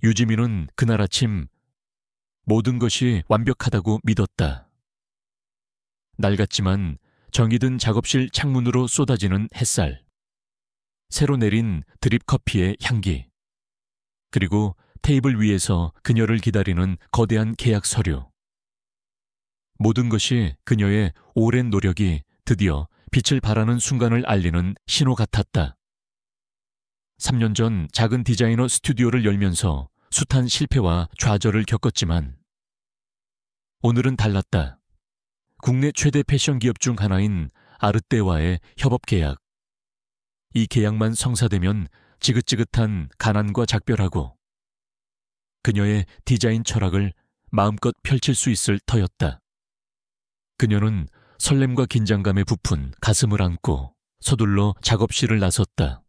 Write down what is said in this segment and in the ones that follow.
유지민은 그날 아침 모든 것이 완벽하다고 믿었다. 낡았지만 정이 든 작업실 창문으로 쏟아지는 햇살, 새로 내린 드립 커피의 향기, 그리고 테이블 위에서 그녀를 기다리는 거대한 계약 서류. 모든 것이 그녀의 오랜 노력이 드디어 빛을 발하는 순간을 알리는 신호 같았다. 3년 전 작은 디자이너 스튜디오를 열면서 숱한 실패와 좌절을 겪었지만 오늘은 달랐다. 국내 최대 패션 기업 중 하나인 아르떼와의 협업 계약. 이 계약만 성사되면 지긋지긋한 가난과 작별하고 그녀의 디자인 철학을 마음껏 펼칠 수 있을 터였다. 그녀는 설렘과 긴장감에 부푼 가슴을 안고 서둘러 작업실을 나섰다.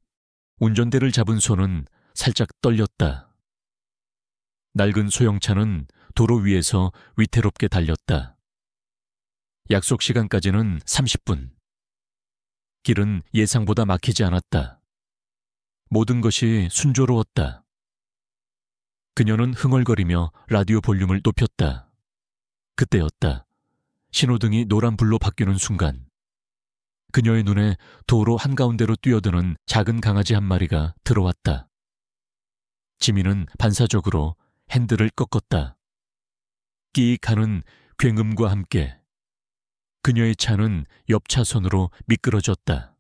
운전대를 잡은 손은 살짝 떨렸다. 낡은 소형차는 도로 위에서 위태롭게 달렸다. 약속 시간까지는 30분. 길은 예상보다 막히지 않았다. 모든 것이 순조로웠다. 그녀는 흥얼거리며 라디오 볼륨을 높였다. 그때였다. 신호등이 노란불로 바뀌는 순간 그녀의 눈에 도로 한가운데로 뛰어드는 작은 강아지 한 마리가 들어왔다. 지민은 반사적으로 핸들을 꺾었다. 끼익 하는 굉음과 함께 그녀의 차는 옆 차선으로 미끄러졌다.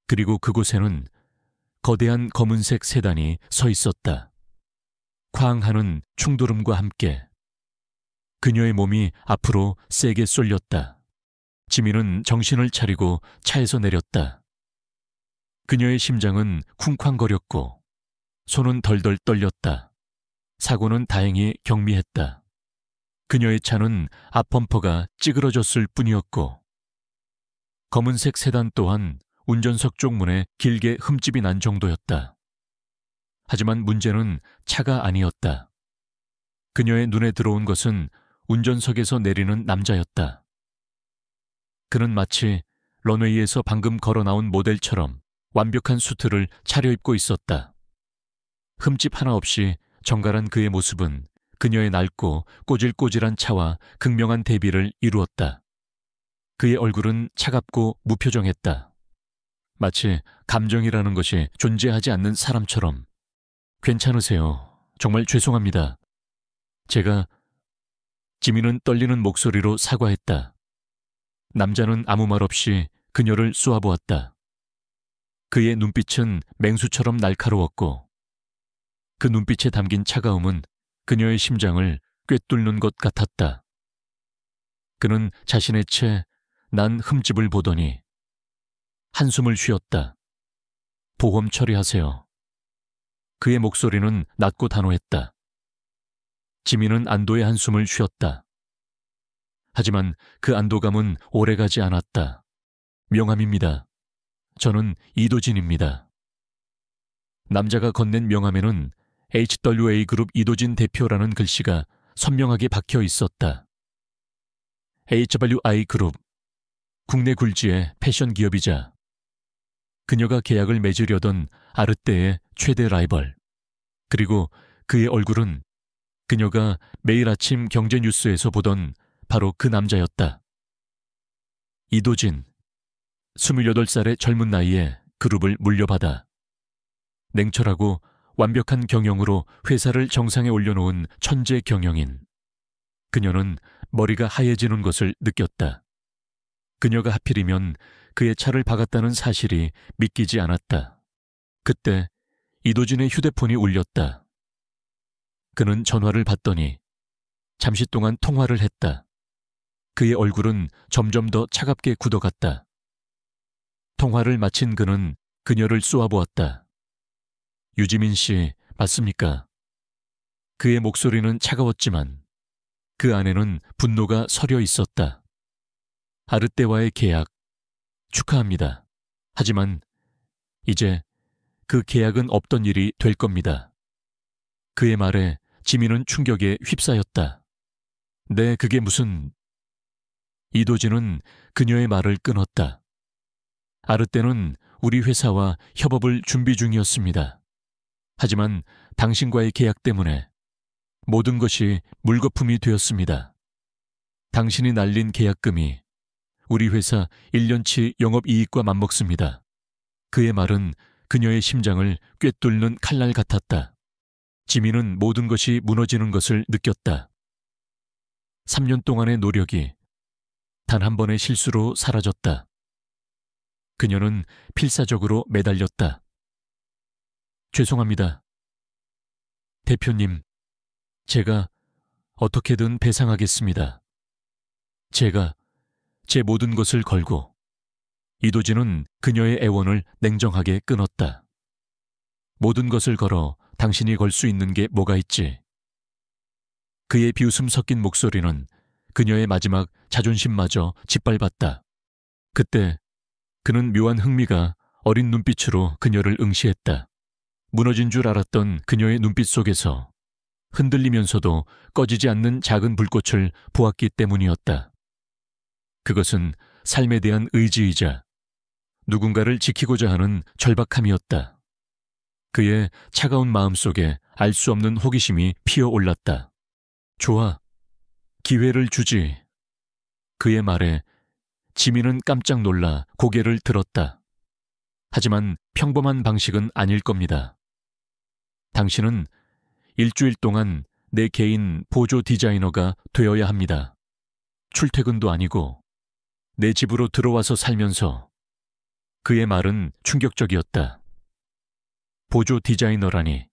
그리고 그곳에는 거대한 검은색 세단이 서 있었다. 쾅 하는 충돌음과 함께 그녀의 몸이 앞으로 세게 쏠렸다. 지민은 정신을 차리고 차에서 내렸다. 그녀의 심장은 쿵쾅거렸고 손은 덜덜 떨렸다. 사고는 다행히 경미했다. 그녀의 차는 앞범퍼가 찌그러졌을 뿐이었고 검은색 세단 또한 운전석 쪽 문에 길게 흠집이 난 정도였다. 하지만 문제는 차가 아니었다. 그녀의 눈에 들어온 것은 운전석에서 내리는 남자였다. 그는 마치 런웨이에서 방금 걸어 나온 모델처럼 완벽한 수트를 차려입고 있었다. 흠집 하나 없이 정갈한 그의 모습은 그녀의 낡고 꼬질꼬질한 차와 극명한 대비를 이루었다. 그의 얼굴은 차갑고 무표정했다. 마치 감정이라는 것이 존재하지 않는 사람처럼. 괜찮으세요. 정말 죄송합니다. 제가... 지민은 떨리는 목소리로 사과했다. 남자는 아무 말 없이 그녀를 쏘아보았다. 그의 눈빛은 맹수처럼 날카로웠고 그 눈빛에 담긴 차가움은 그녀의 심장을 꿰뚫는 것 같았다. 그는 자신의 채 난 흠집을 보더니 한숨을 쉬었다. 보험 처리하세요. 그의 목소리는 낮고 단호했다. 지민은 안도의 한숨을 쉬었다. 하지만 그 안도감은 오래가지 않았다. 명함입니다. 저는 이도진입니다. 남자가 건넨 명함에는 HWA 그룹 이도진 대표라는 글씨가 선명하게 박혀 있었다. HWI 그룹, 국내 굴지의 패션 기업이자 그녀가 계약을 맺으려던 아르떼의 최대 라이벌, 그리고 그의 얼굴은 그녀가 매일 아침 경제뉴스에서 보던 바로 그 남자였다. 이도진, 28살의 젊은 나이에 그룹을 물려받아 냉철하고 완벽한 경영으로 회사를 정상에 올려놓은 천재 경영인. 그녀는 머리가 하얘지는 것을 느꼈다. 그녀가 하필이면 그의 차를 박았다는 사실이 믿기지 않았다. 그때 이도진의 휴대폰이 울렸다. 그는 전화를 받더니 잠시 동안 통화를 했다. 그의 얼굴은 점점 더 차갑게 굳어갔다. 통화를 마친 그는 그녀를 쏘아보았다. 유지민 씨, 맞습니까? 그의 목소리는 차가웠지만 그 안에는 분노가 서려 있었다. 아르떼와의 계약, 축하합니다. 하지만 이제 그 계약은 없던 일이 될 겁니다. 그의 말에 지민은 충격에 휩싸였다. 네, 그게 무슨... 이도진은 그녀의 말을 끊었다. 아르떼는 우리 회사와 협업을 준비 중이었습니다. 하지만 당신과의 계약 때문에 모든 것이 물거품이 되었습니다. 당신이 날린 계약금이 우리 회사 1년치 영업이익과 맞먹습니다. 그의 말은 그녀의 심장을 꿰뚫는 칼날 같았다. 지민은 모든 것이 무너지는 것을 느꼈다. 3년 동안의 노력이 단 한 번의 실수로 사라졌다. 그녀는 필사적으로 매달렸다. 죄송합니다. 대표님, 제가 어떻게든 배상하겠습니다. 제가 제 모든 것을 걸고. 이도진은 그녀의 애원을 냉정하게 끊었다. 모든 것을 걸어 당신이 걸 수 있는 게 뭐가 있지? 그의 비웃음 섞인 목소리는 그녀의 마지막 자존심마저 짓밟았다. 그때 그는 묘한 흥미가 어린 눈빛으로 그녀를 응시했다. 무너진 줄 알았던 그녀의 눈빛 속에서 흔들리면서도 꺼지지 않는 작은 불꽃을 보았기 때문이었다. 그것은 삶에 대한 의지이자 누군가를 지키고자 하는 절박함이었다. 그의 차가운 마음속에 알 수 없는 호기심이 피어올랐다. 좋아, 기회를 주지. 그의 말에 지민은 깜짝 놀라 고개를 들었다. 하지만 평범한 방식은 아닐 겁니다. 당신은 일주일 동안 내 개인 보조 디자이너가 되어야 합니다. 출퇴근도 아니고 내 집으로 들어와서 살면서. 그의 말은 충격적이었다. 보조 디자이너라니.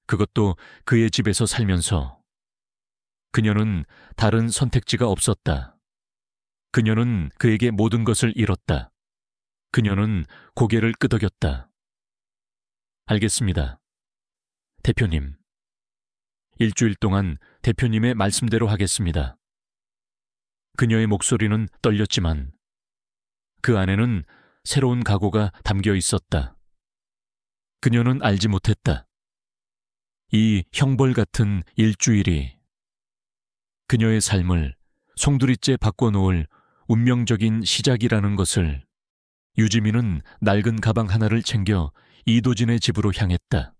그것도 그의 집에서 살면서. 그녀는 다른 선택지가 없었다. 그녀는 그에게 모든 것을 잃었다. 그녀는 고개를 끄덕였다. 알겠습니다. 대표님. 일주일 동안 대표님의 말씀대로 하겠습니다. 그녀의 목소리는 떨렸지만 그 안에는 새로운 각오가 담겨 있었다. 그녀는 알지 못했다. 이 형벌 같은 일주일이 그녀의 삶을 송두리째 바꿔놓을 운명적인 시작이라는 것을. 유지민은 낡은 가방 하나를 챙겨 이도진의 집으로 향했다.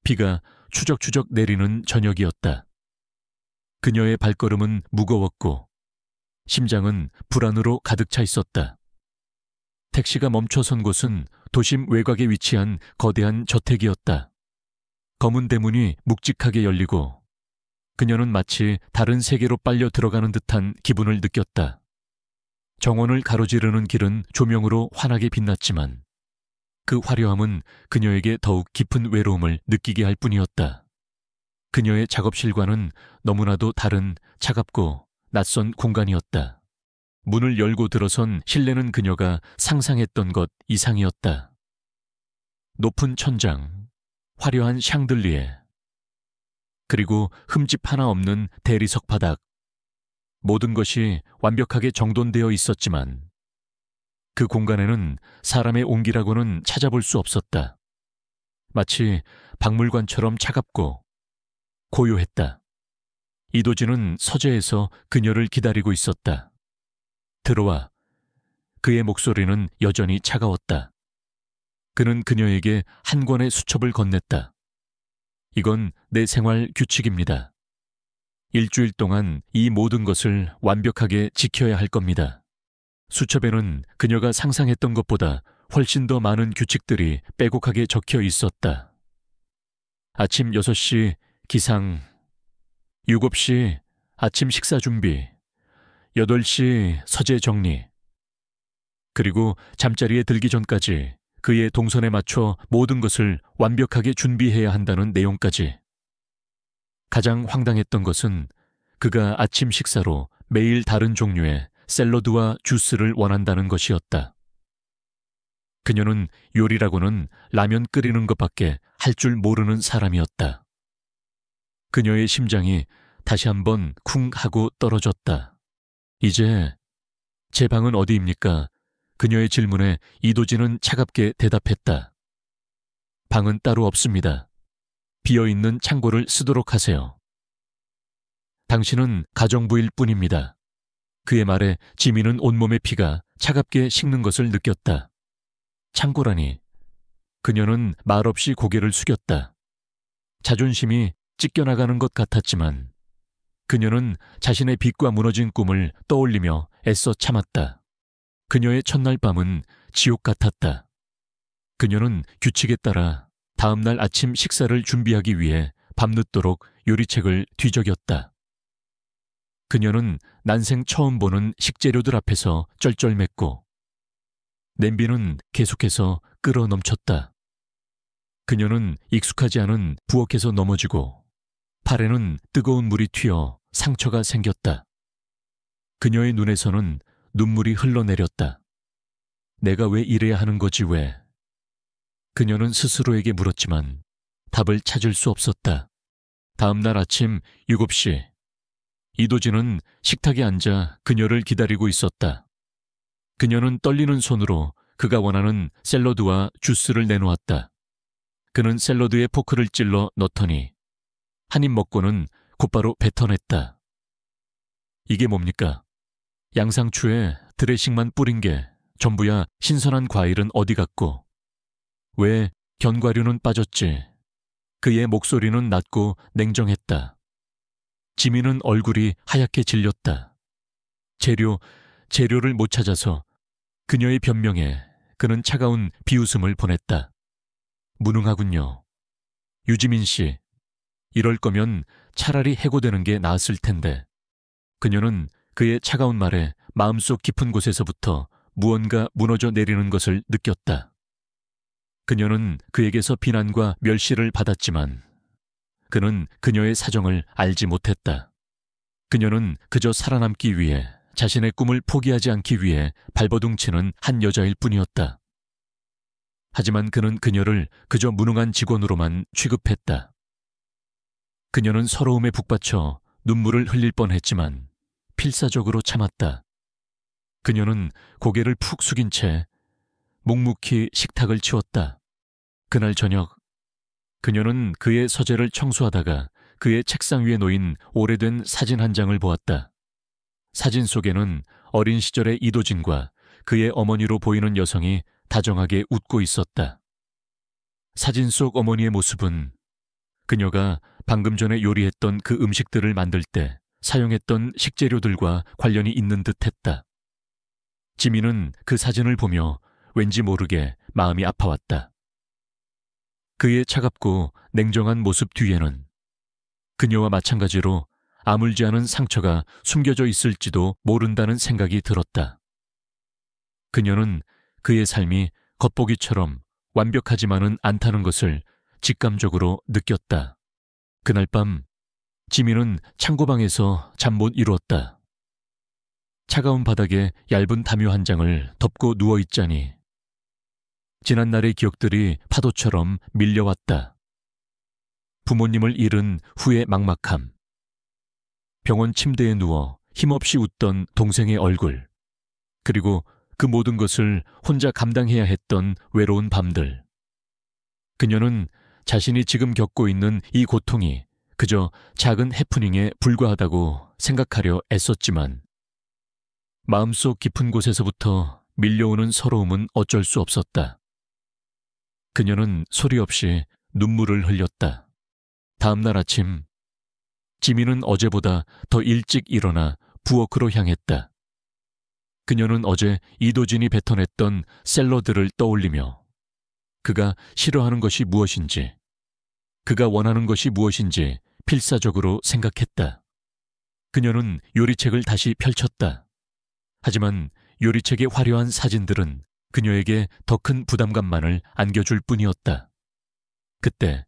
비가 추적추적 내리는 저녁이었다. 그녀의 발걸음은 무거웠고 심장은 불안으로 가득 차 있었다. 택시가 멈춰선 곳은 도심 외곽에 위치한 거대한 저택이었다. 검은 대문이 묵직하게 열리고 그녀는 마치 다른 세계로 빨려 들어가는 듯한 기분을 느꼈다. 정원을 가로지르는 길은 조명으로 환하게 빛났지만 그 화려함은 그녀에게 더욱 깊은 외로움을 느끼게 할 뿐이었다. 그녀의 작업실과는 너무나도 다른 차갑고 낯선 공간이었다. 문을 열고 들어선 실내는 그녀가 상상했던 것 이상이었다. 높은 천장, 화려한 샹들리에, 그리고 흠집 하나 없는 대리석 바닥. 모든 것이 완벽하게 정돈되어 있었지만 그 공간에는 사람의 온기라고는 찾아볼 수 없었다. 마치 박물관처럼 차갑고 고요했다. 이도진은 서재에서 그녀를 기다리고 있었다. 들어와. 그의 목소리는 여전히 차가웠다. 그는 그녀에게 한 권의 수첩을 건넸다. 이건 내 생활 규칙입니다. 일주일 동안 이 모든 것을 완벽하게 지켜야 할 겁니다. 수첩에는 그녀가 상상했던 것보다 훨씬 더 많은 규칙들이 빼곡하게 적혀 있었다. 아침 6시 기상, 7시 아침 식사 준비, 8시 서재 정리, 그리고 잠자리에 들기 전까지 그의 동선에 맞춰 모든 것을 완벽하게 준비해야 한다는 내용까지. 가장 황당했던 것은 그가 아침 식사로 매일 다른 종류의 샐러드와 주스를 원한다는 것이었다. 그녀는 요리라고는 라면 끓이는 것밖에 할 줄 모르는 사람이었다. 그녀의 심장이 다시 한번 쿵 하고 떨어졌다. 이제 제 방은 어디입니까? 그녀의 질문에 이도진은 차갑게 대답했다. 방은 따로 없습니다. 비어있는 창고를 쓰도록 하세요. 당신은 가정부일 뿐입니다. 그의 말에 지민은 온몸의 피가 차갑게 식는 것을 느꼈다. 창고라니. 그녀는 말없이 고개를 숙였다. 자존심이 찢겨나가는 것 같았지만 그녀는 자신의 빛과 무너진 꿈을 떠올리며 애써 참았다. 그녀의 첫날 밤은 지옥 같았다. 그녀는 규칙에 따라 다음날 아침 식사를 준비하기 위해 밤늦도록 요리책을 뒤적였다. 그녀는 난생 처음 보는 식재료들 앞에서 쩔쩔맸고 냄비는 계속해서 끓어 넘쳤다. 그녀는 익숙하지 않은 부엌에서 넘어지고 팔에는 뜨거운 물이 튀어 상처가 생겼다. 그녀의 눈에서는 눈물이 흘러내렸다. 내가 왜 이래야 하는 거지 왜? 그녀는 스스로에게 물었지만 답을 찾을 수 없었다. 다음 날 아침 7시, 이도진은 식탁에 앉아 그녀를 기다리고 있었다. 그녀는 떨리는 손으로 그가 원하는 샐러드와 주스를 내놓았다. 그는 샐러드에 포크를 찔러 넣더니 한 입 먹고는 곧바로 뱉어냈다. 이게 뭡니까? 양상추에 드레싱만 뿌린 게 전부야. 신선한 과일은 어디 갔고? 왜 견과류는 빠졌지? 그의 목소리는 낮고 냉정했다. 지민은 얼굴이 하얗게 질렸다. 재료를 못 찾아서. 그녀의 변명에 그는 차가운 비웃음을 보냈다. 무능하군요. 유지민 씨, 이럴 거면 차라리 해고되는 게 나았을 텐데. 그녀는 그의 차가운 말에 마음속 깊은 곳에서부터 무언가 무너져 내리는 것을 느꼈다. 그녀는 그에게서 비난과 멸시를 받았지만 그는 그녀의 사정을 알지 못했다. 그녀는 그저 살아남기 위해, 자신의 꿈을 포기하지 않기 위해 발버둥치는 한 여자일 뿐이었다. 하지만 그는 그녀를 그저 무능한 직원으로만 취급했다. 그녀는 서러움에 북받쳐 눈물을 흘릴 뻔했지만 필사적으로 참았다. 그녀는 고개를 푹 숙인 채 묵묵히 식탁을 치웠다. 그날 저녁, 그녀는 그의 서재를 청소하다가 그의 책상 위에 놓인 오래된 사진 한 장을 보았다. 사진 속에는 어린 시절의 이도진과 그의 어머니로 보이는 여성이 다정하게 웃고 있었다. 사진 속 어머니의 모습은 그녀가 방금 전에 요리했던 그 음식들을 만들 때 사용했던 식재료들과 관련이 있는 듯했다. 지민은 그 사진을 보며 왠지 모르게 마음이 아파왔다. 그의 차갑고 냉정한 모습 뒤에는 그녀와 마찬가지로 아물지 않은 상처가 숨겨져 있을지도 모른다는 생각이 들었다. 그녀는 그의 삶이 겉보기처럼 완벽하지만은 않다는 것을 직감적으로 느꼈다. 그날 밤 지민은 창고방에서 잠 못 이루었다. 차가운 바닥에 얇은 담요 한 장을 덮고 누워있자니 지난날의 기억들이 파도처럼 밀려왔다. 부모님을 잃은 후의 막막함, 병원 침대에 누워 힘없이 웃던 동생의 얼굴, 그리고 그 모든 것을 혼자 감당해야 했던 외로운 밤들. 그녀는 자신이 지금 겪고 있는 이 고통이 그저 작은 해프닝에 불과하다고 생각하려 애썼지만 마음속 깊은 곳에서부터 밀려오는 서러움은 어쩔 수 없었다. 그녀는 소리 없이 눈물을 흘렸다. 다음 날 아침, 지민은 어제보다 더 일찍 일어나 부엌으로 향했다. 그녀는 어제 이도진이 뱉어냈던 샐러드를 떠올리며 그가 싫어하는 것이 무엇인지, 그가 원하는 것이 무엇인지 필사적으로 생각했다. 그녀는 요리책을 다시 펼쳤다. 하지만 요리책의 화려한 사진들은 그녀에게 더 큰 부담감만을 안겨줄 뿐이었다. 그때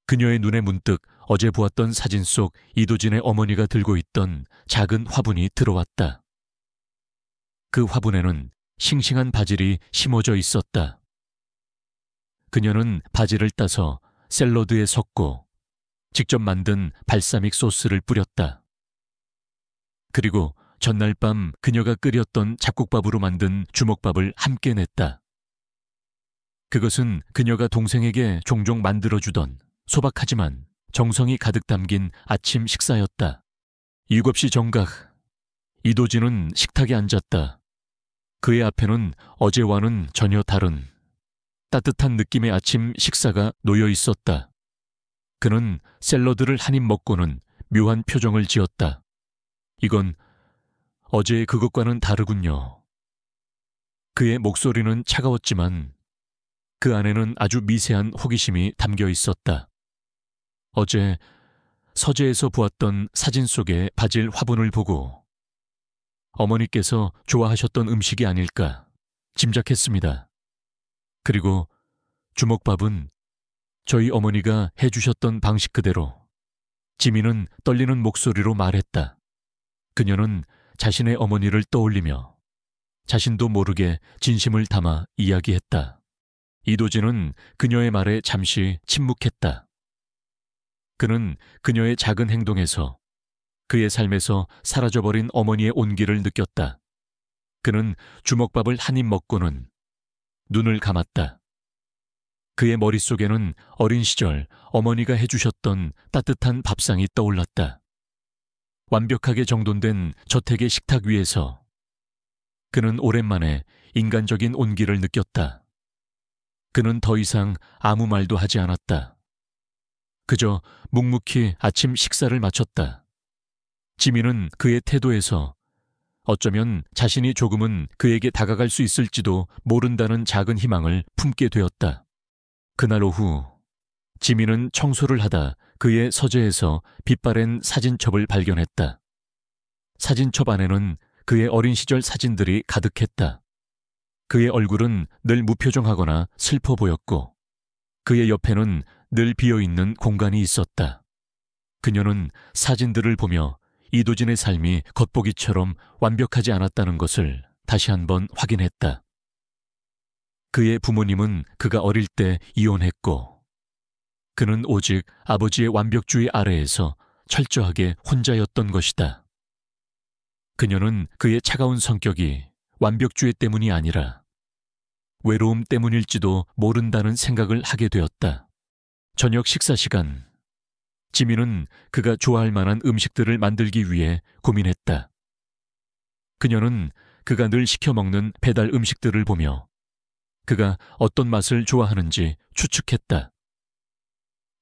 그녀의 눈에 문득 어제 보았던 사진 속 이도진의 어머니가 들고 있던 작은 화분이 들어왔다. 그 화분에는 싱싱한 바질이 심어져 있었다. 그녀는 바질을 따서 샐러드에 섞고 직접 만든 발사믹 소스를 뿌렸다. 그리고 전날 밤 그녀가 끓였던 잡곡밥으로 만든 주먹밥을 함께 냈다. 그것은 그녀가 동생에게 종종 만들어주던 소박하지만 정성이 가득 담긴 아침 식사였다. 7시 정각, 이도진은 식탁에 앉았다. 그의 앞에는 어제와는 전혀 다른 따뜻한 느낌의 아침 식사가 놓여 있었다. 그는 샐러드를 한 입 먹고는 묘한 표정을 지었다. 이건 어제의 그것과는 다르군요. 그의 목소리는 차가웠지만 그 안에는 아주 미세한 호기심이 담겨 있었다. 어제 서재에서 보았던 사진 속의 바질 화분을 보고 어머니께서 좋아하셨던 음식이 아닐까 짐작했습니다. 그리고 주먹밥은 저희 어머니가 해주셨던 방식 그대로. 지민은 떨리는 목소리로 말했다. 그녀는 자신의 어머니를 떠올리며 자신도 모르게 진심을 담아 이야기했다. 이도진은 그녀의 말에 잠시 침묵했다. 그는 그녀의 작은 행동에서 그의 삶에서 사라져버린 어머니의 온기를 느꼈다. 그는 주먹밥을 한 입 먹고는 눈을 감았다. 그의 머릿속에는 어린 시절 어머니가 해주셨던 따뜻한 밥상이 떠올랐다. 완벽하게 정돈된 저택의 식탁 위에서 그는 오랜만에 인간적인 온기를 느꼈다. 그는 더 이상 아무 말도 하지 않았다. 그저 묵묵히 아침 식사를 마쳤다. 지민은 그의 태도에서 어쩌면 자신이 조금은 그에게 다가갈 수 있을지도 모른다는 작은 희망을 품게 되었다. 그날 오후 지민은 청소를 하다 그의 서재에서 빛바랜 사진첩을 발견했다. 사진첩 안에는 그의 어린 시절 사진들이 가득했다. 그의 얼굴은 늘 무표정하거나 슬퍼 보였고 그의 옆에는 늘 비어있는 공간이 있었다. 그녀는 사진들을 보며 이도진의 삶이 겉보기처럼 완벽하지 않았다는 것을 다시 한번 확인했다. 그의 부모님은 그가 어릴 때 이혼했고 그는 오직 아버지의 완벽주의 아래에서 철저하게 혼자였던 것이다. 그녀는 그의 차가운 성격이 완벽주의 때문이 아니라 외로움 때문일지도 모른다는 생각을 하게 되었다. 저녁 식사 시간, 지민은 그가 좋아할 만한 음식들을 만들기 위해 고민했다. 그녀는 그가 늘 시켜 먹는 배달 음식들을 보며 그가 어떤 맛을 좋아하는지 추측했다.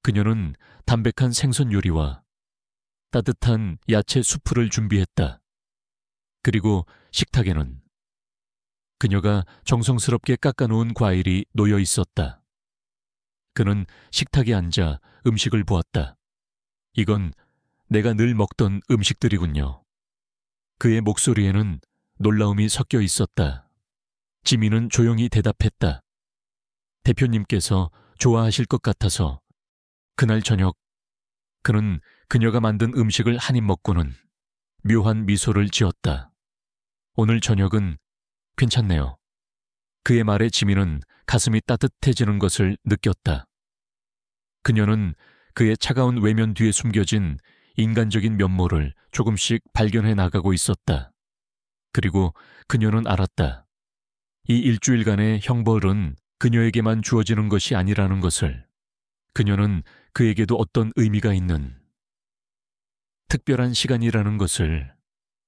그녀는 담백한 생선 요리와 따뜻한 야채 수프를 준비했다. 그리고 식탁에는 그녀가 정성스럽게 깎아놓은 과일이 놓여 있었다. 그는 식탁에 앉아 음식을 보았다. 이건 내가 늘 먹던 음식들이군요. 그의 목소리에는 놀라움이 섞여 있었다. 지민은 조용히 대답했다. 대표님께서 좋아하실 것 같아서. 그날 저녁 그는 그녀가 만든 음식을 한 입 먹고는 묘한 미소를 지었다. 오늘 저녁은 괜찮네요. 그의 말에 지민은 가슴이 따뜻해지는 것을 느꼈다. 그녀는 그의 차가운 외면 뒤에 숨겨진 인간적인 면모를 조금씩 발견해 나가고 있었다. 그리고 그녀는 알았다. 이 일주일간의 형벌은 그녀에게만 주어지는 것이 아니라는 것을. 그녀는 그에게도 어떤 의미가 있는 특별한 시간이라는 것을.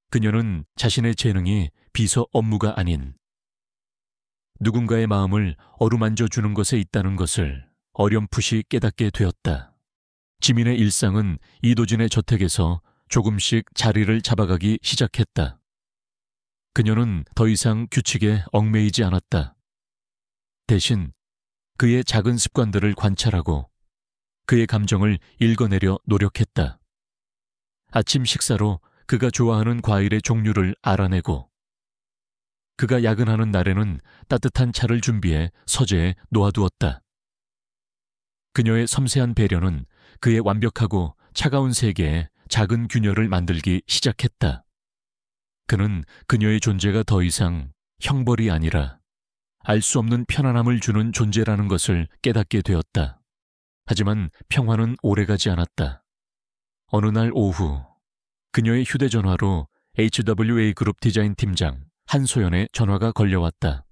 그녀는 자신의 재능이 비서 업무가 아닌 누군가의 마음을 어루만져 주는 것에 있다는 것을 어렴풋이 깨닫게 되었다. 지민의 일상은 이도진의 저택에서 조금씩 자리를 잡아가기 시작했다. 그녀는 더 이상 규칙에 얽매이지 않았다. 대신 그의 작은 습관들을 관찰하고 그의 감정을 읽어내려 노력했다. 아침 식사로 그가 좋아하는 과일의 종류를 알아내고 그가 야근하는 날에는 따뜻한 차를 준비해 서재에 놓아두었다. 그녀의 섬세한 배려는 그의 완벽하고 차가운 세계에 작은 균열을 만들기 시작했다. 그는 그녀의 존재가 더 이상 형벌이 아니라 알 수 없는 편안함을 주는 존재라는 것을 깨닫게 되었다. 하지만 평화는 오래가지 않았다. 어느 날 오후 그녀의 휴대전화로 HWA 그룹 디자인 팀장 한소연의 전화가 걸려왔다.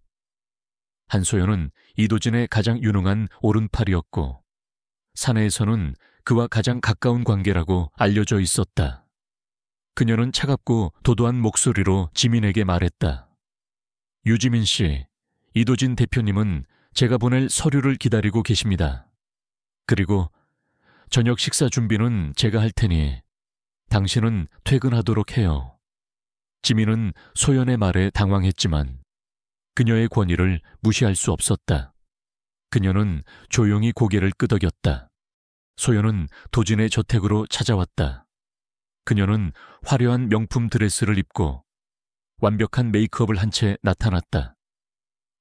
한소연은 이도진의 가장 유능한 오른팔이었고 사내에서는 그와 가장 가까운 관계라고 알려져 있었다. 그녀는 차갑고 도도한 목소리로 지민에게 말했다. 유지민 씨, 이도진 대표님은 제가 보낼 서류를 기다리고 계십니다. 그리고 저녁 식사 준비는 제가 할 테니 당신은 퇴근하도록 해요. 지민은 소연의 말에 당황했지만 그녀의 권위를 무시할 수 없었다. 그녀는 조용히 고개를 끄덕였다. 소연은 도진의 저택으로 찾아왔다. 그녀는 화려한 명품 드레스를 입고 완벽한 메이크업을 한 채 나타났다.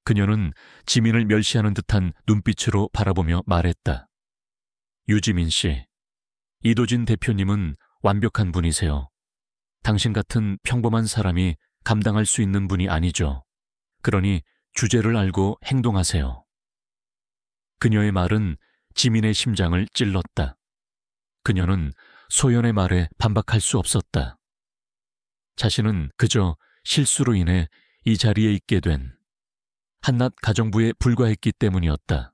그녀는 지민을 멸시하는 듯한 눈빛으로 바라보며 말했다. 유지민 씨, 이도진 대표님은 완벽한 분이세요. 당신 같은 평범한 사람이 감당할 수 있는 분이 아니죠. 그러니 주제를 알고 행동하세요. 그녀의 말은 지민의 심장을 찔렀다. 그녀는 소연의 말에 반박할 수 없었다. 자신은 그저 실수로 인해 이 자리에 있게 된 한낱 가정부에 불과했기 때문이었다.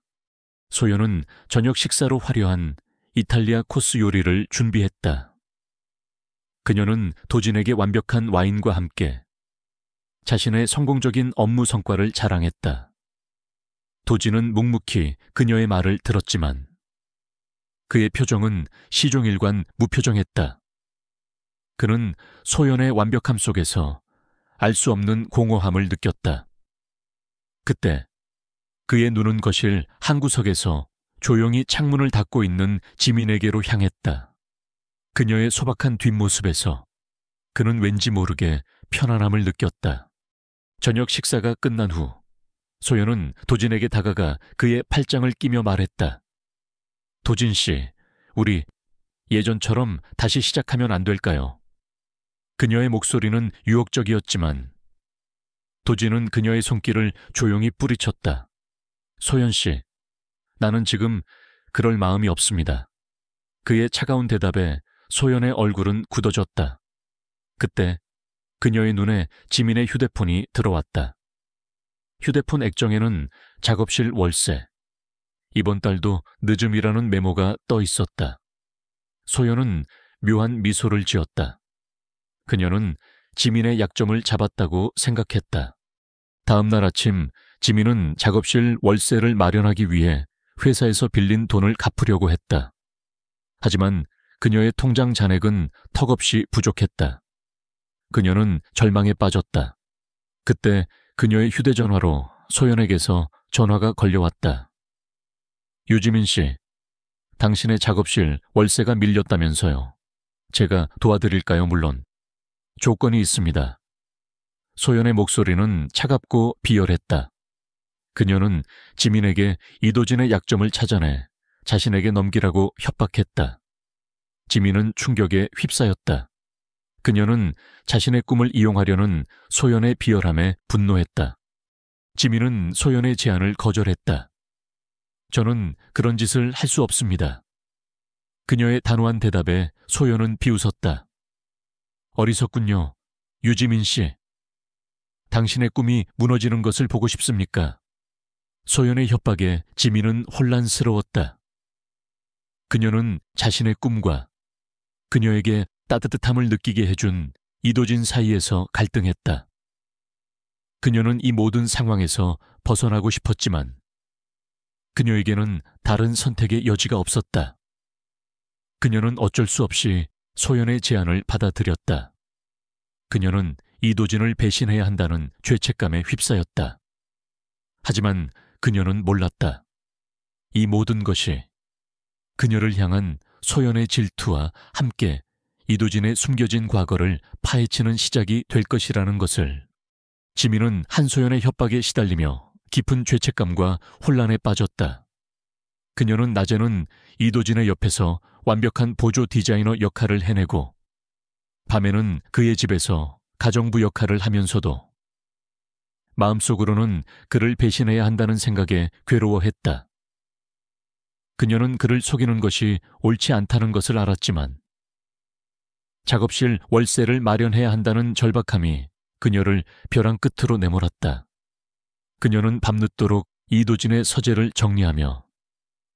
소연은 저녁 식사로 화려한 이탈리아 코스 요리를 준비했다. 그녀는 도진에게 완벽한 와인과 함께 자신의 성공적인 업무 성과를 자랑했다. 도진은 묵묵히 그녀의 말을 들었지만 그의 표정은 시종일관 무표정했다. 그는 소연의 완벽함 속에서 알 수 없는 공허함을 느꼈다. 그때 그의 눈은 거실 한 구석에서 조용히 창문을 닫고 있는 지민에게로 향했다. 그녀의 소박한 뒷모습에서 그는 왠지 모르게 편안함을 느꼈다. 저녁 식사가 끝난 후 소연은 도진에게 다가가 그의 팔짱을 끼며 말했다. 도진 씨, 우리 예전처럼 다시 시작하면 안 될까요? 그녀의 목소리는 유혹적이었지만 도진은 그녀의 손길을 조용히 뿌리쳤다. 소연 씨, 나는 지금 그럴 마음이 없습니다. 그의 차가운 대답에 소연의 얼굴은 굳어졌다. 그때 그녀의 눈에 지민의 휴대폰이 들어왔다. 휴대폰 액정에는 작업실 월세, 이번 달도 늦음이라는 메모가 떠 있었다. 소연은 묘한 미소를 지었다. 그녀는 지민의 약점을 잡았다고 생각했다. 다음 날 아침 지민은 작업실 월세를 마련하기 위해 회사에서 빌린 돈을 갚으려고 했다. 하지만 그녀의 통장 잔액은 턱없이 부족했다. 그녀는 절망에 빠졌다. 그때 그녀의 휴대전화로 소연에게서 전화가 걸려왔다. 유지민 씨, 당신의 작업실 월세가 밀렸다면서요. 제가 도와드릴까요? 물론. 조건이 있습니다. 소연의 목소리는 차갑고 비열했다. 그녀는 지민에게 이도진의 약점을 찾아내 자신에게 넘기라고 협박했다. 지민은 충격에 휩싸였다. 그녀는 자신의 꿈을 이용하려는 소연의 비열함에 분노했다. 지민은 소연의 제안을 거절했다. 저는 그런 짓을 할 수 없습니다. 그녀의 단호한 대답에 소연은 비웃었다. 어리석군요. 유지민 씨. 당신의 꿈이 무너지는 것을 보고 싶습니까? 소연의 협박에 지민은 혼란스러웠다. 그녀는 자신의 꿈과 그녀에게 따뜻함을 느끼게 해준 이도진 사이에서 갈등했다. 그녀는 이 모든 상황에서 벗어나고 싶었지만 그녀에게는 다른 선택의 여지가 없었다. 그녀는 어쩔 수 없이 소연의 제안을 받아들였다. 그녀는 이도진을 배신해야 한다는 죄책감에 휩싸였다. 하지만 그녀는 몰랐다. 이 모든 것이 그녀를 향한 소연의 질투와 함께 이도진의 숨겨진 과거를 파헤치는 시작이 될 것이라는 것을. 지민은 한소연의 협박에 시달리며 깊은 죄책감과 혼란에 빠졌다. 그녀는 낮에는 이도진의 옆에서 완벽한 보조 디자이너 역할을 해내고 밤에는 그의 집에서 가정부 역할을 하면서도 마음속으로는 그를 배신해야 한다는 생각에 괴로워했다. 그녀는 그를 속이는 것이 옳지 않다는 것을 알았지만 작업실 월세를 마련해야 한다는 절박함이 그녀를 벼랑 끝으로 내몰았다. 그녀는 밤늦도록 이도진의 서재를 정리하며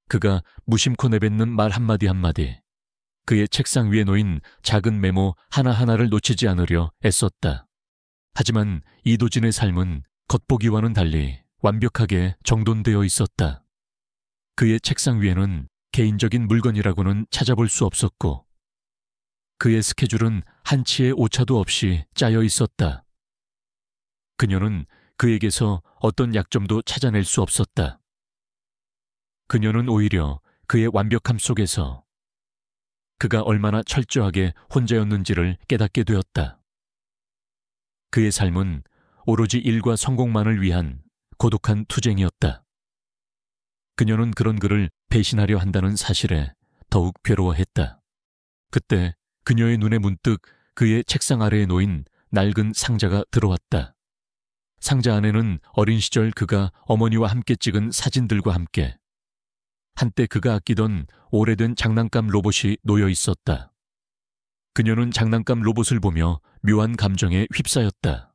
그가 무심코 내뱉는 말 한마디 한마디, 그의 책상 위에 놓인 작은 메모 하나하나를 놓치지 않으려 애썼다. 하지만 이도진의 삶은 겉보기와는 달리 완벽하게 정돈되어 있었다. 그의 책상 위에는 개인적인 물건이라고는 찾아볼 수 없었고 그의 스케줄은 한치의 오차도 없이 짜여 있었다. 그녀는 그에게서 어떤 약점도 찾아낼 수 없었다. 그녀는 오히려 그의 완벽함 속에서 그가 얼마나 철저하게 혼자였는지를 깨닫게 되었다. 그의 삶은 오로지 일과 성공만을 위한 고독한 투쟁이었다. 그녀는 그런 그를 배신하려 한다는 사실에 더욱 괴로워했다. 그때 그녀의 눈에 문득 그의 책상 아래에 놓인 낡은 상자가 들어왔다. 상자 안에는 어린 시절 그가 어머니와 함께 찍은 사진들과 함께 한때 그가 아끼던 오래된 장난감 로봇이 놓여 있었다. 그녀는 장난감 로봇을 보며 묘한 감정에 휩싸였다.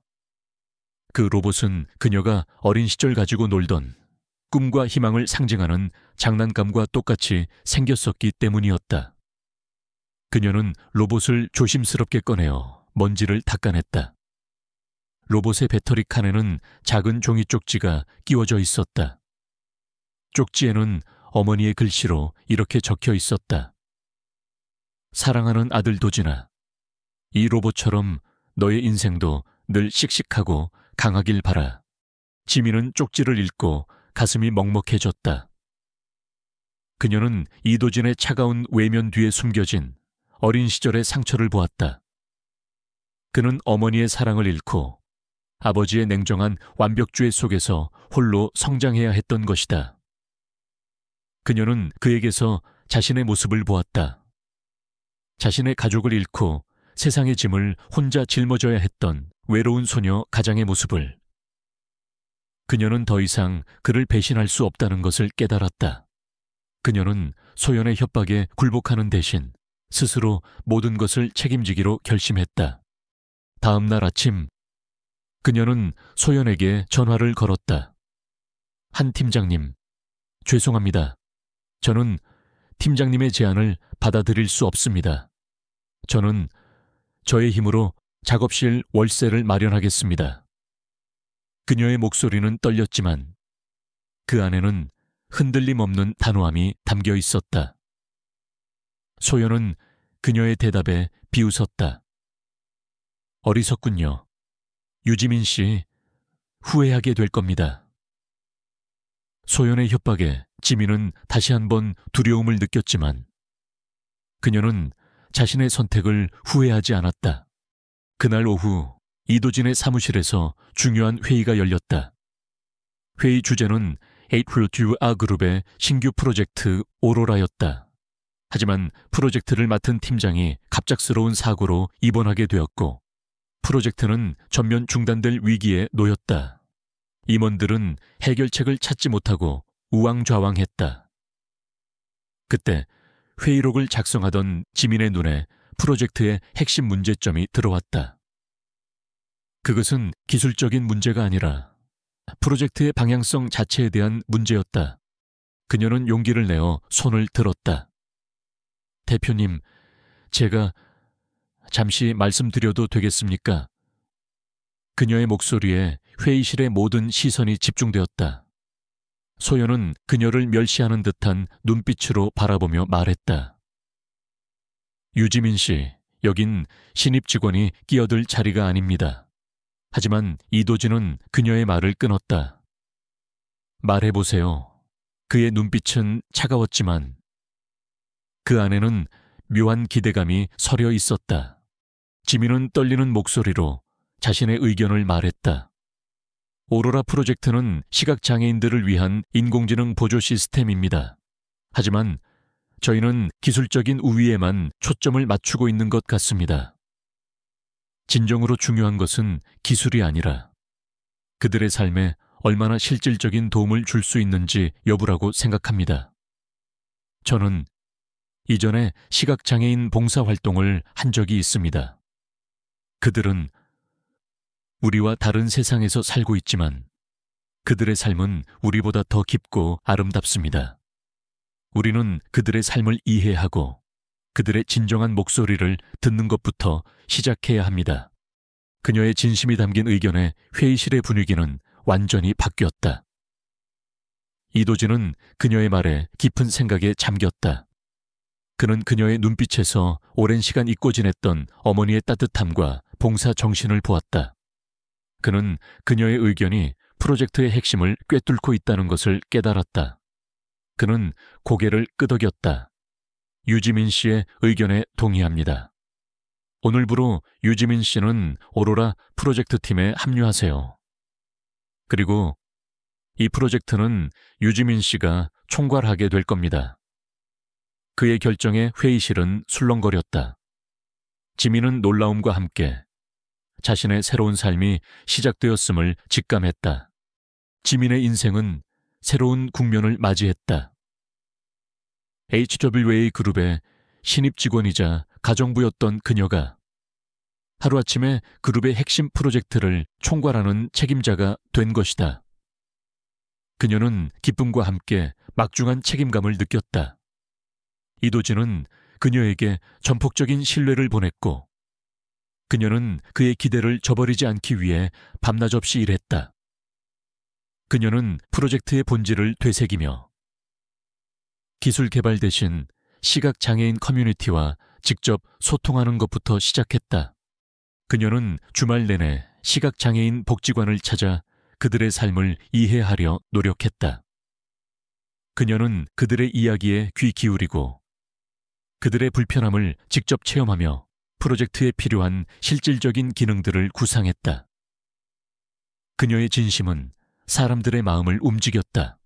그 로봇은 그녀가 어린 시절 가지고 놀던 꿈과 희망을 상징하는 장난감과 똑같이 생겼었기 때문이었다. 그녀는 로봇을 조심스럽게 꺼내어 먼지를 닦아냈다. 로봇의 배터리 칸에는 작은 종이 쪽지가 끼워져 있었다. 쪽지에는 어머니의 글씨로 이렇게 적혀 있었다. 사랑하는 아들 도진아, 이 로봇처럼 너의 인생도 늘 씩씩하고 강하길 바라. 지민은 쪽지를 읽고 가슴이 먹먹해졌다. 그녀는 이도진의 차가운 외면 뒤에 숨겨진 어린 시절의 상처를 보았다. 그는 어머니의 사랑을 잃고 아버지의 냉정한 완벽주의 속에서 홀로 성장해야 했던 것이다. 그녀는 그에게서 자신의 모습을 보았다. 자신의 가족을 잃고 세상의 짐을 혼자 짊어져야 했던 외로운 소녀 가장의 모습을. 그녀는 더 이상 그를 배신할 수 없다는 것을 깨달았다. 그녀는 소연의 협박에 굴복하는 대신 스스로 모든 것을 책임지기로 결심했다. 다음 날 아침 그녀는 소연에게 전화를 걸었다. 한 팀장님, 죄송합니다. 저는 팀장님의 제안을 받아들일 수 없습니다. 저는 저의 힘으로 작업실 월세를 마련하겠습니다. 그녀의 목소리는 떨렸지만 그 안에는 흔들림 없는 단호함이 담겨 있었다. 소연은 그녀의 대답에 비웃었다. 어리석군요. 유지민 씨, 후회하게 될 겁니다. 소연의 협박에 지민은 다시 한번 두려움을 느꼈지만 그녀는 자신의 선택을 후회하지 않았다. 그날 오후 이도진의 사무실에서 중요한 회의가 열렸다. 회의 주제는 에이프루튜 아그룹의 신규 프로젝트 오로라였다. 하지만 프로젝트를 맡은 팀장이 갑작스러운 사고로 입원하게 되었고 프로젝트는 전면 중단될 위기에 놓였다. 임원들은 해결책을 찾지 못하고 우왕좌왕했다. 그때 회의록을 작성하던 지민의 눈에 프로젝트의 핵심 문제점이 들어왔다. 그것은 기술적인 문제가 아니라 프로젝트의 방향성 자체에 대한 문제였다. 그녀는 용기를 내어 손을 들었다. 대표님, 제가 잠시 말씀드려도 되겠습니까? 그녀의 목소리에 회의실의 모든 시선이 집중되었다. 소연은 그녀를 멸시하는 듯한 눈빛으로 바라보며 말했다. 유지민 씨, 여긴 신입 직원이 끼어들 자리가 아닙니다. 하지만 이도진은 그녀의 말을 끊었다. 말해보세요. 그의 눈빛은 차가웠지만 그 안에는 묘한 기대감이 서려 있었다. 지민은 떨리는 목소리로 자신의 의견을 말했다. 오로라 프로젝트는 시각장애인들을 위한 인공지능 보조 시스템입니다. 하지만 저희는 기술적인 우위에만 초점을 맞추고 있는 것 같습니다. 진정으로 중요한 것은 기술이 아니라 그들의 삶에 얼마나 실질적인 도움을 줄 수 있는지 여부라고 생각합니다. 저는 이전에 시각장애인 봉사활동을 한 적이 있습니다. 그들은 우리와 다른 세상에서 살고 있지만 그들의 삶은 우리보다 더 깊고 아름답습니다. 우리는 그들의 삶을 이해하고 그들의 진정한 목소리를 듣는 것부터 시작해야 합니다. 그녀의 진심이 담긴 의견에 회의실의 분위기는 완전히 바뀌었다. 이도진은 그녀의 말에 깊은 생각에 잠겼다. 그는 그녀의 눈빛에서 오랜 시간 잊고 지냈던 어머니의 따뜻함과 봉사 정신을 보았다. 그는 그녀의 의견이 프로젝트의 핵심을 꿰뚫고 있다는 것을 깨달았다. 그는 고개를 끄덕였다. 유지민 씨의 의견에 동의합니다. 오늘부로 유지민 씨는 오로라 프로젝트 팀에 합류하세요. 그리고 이 프로젝트는 유지민 씨가 총괄하게 될 겁니다. 그의 결정에 회의실은 술렁거렸다. 지민은 놀라움과 함께 자신의 새로운 삶이 시작되었음을 직감했다. 지민의 인생은 새로운 국면을 맞이했다. HWA 그룹의 신입 직원이자 가정부였던 그녀가 하루아침에 그룹의 핵심 프로젝트를 총괄하는 책임자가 된 것이다. 그녀는 기쁨과 함께 막중한 책임감을 느꼈다. 이도진은 그녀에게 전폭적인 신뢰를 보냈고 그녀는 그의 기대를 저버리지 않기 위해 밤낮 없이 일했다. 그녀는 프로젝트의 본질을 되새기며 기술 개발 대신 시각장애인 커뮤니티와 직접 소통하는 것부터 시작했다. 그녀는 주말 내내 시각장애인 복지관을 찾아 그들의 삶을 이해하려 노력했다. 그녀는 그들의 이야기에 귀 기울이고 그들의 불편함을 직접 체험하며 프로젝트에 필요한 실질적인 기능들을 구상했다. 그녀의 진심은 사람들의 마음을 움직였다.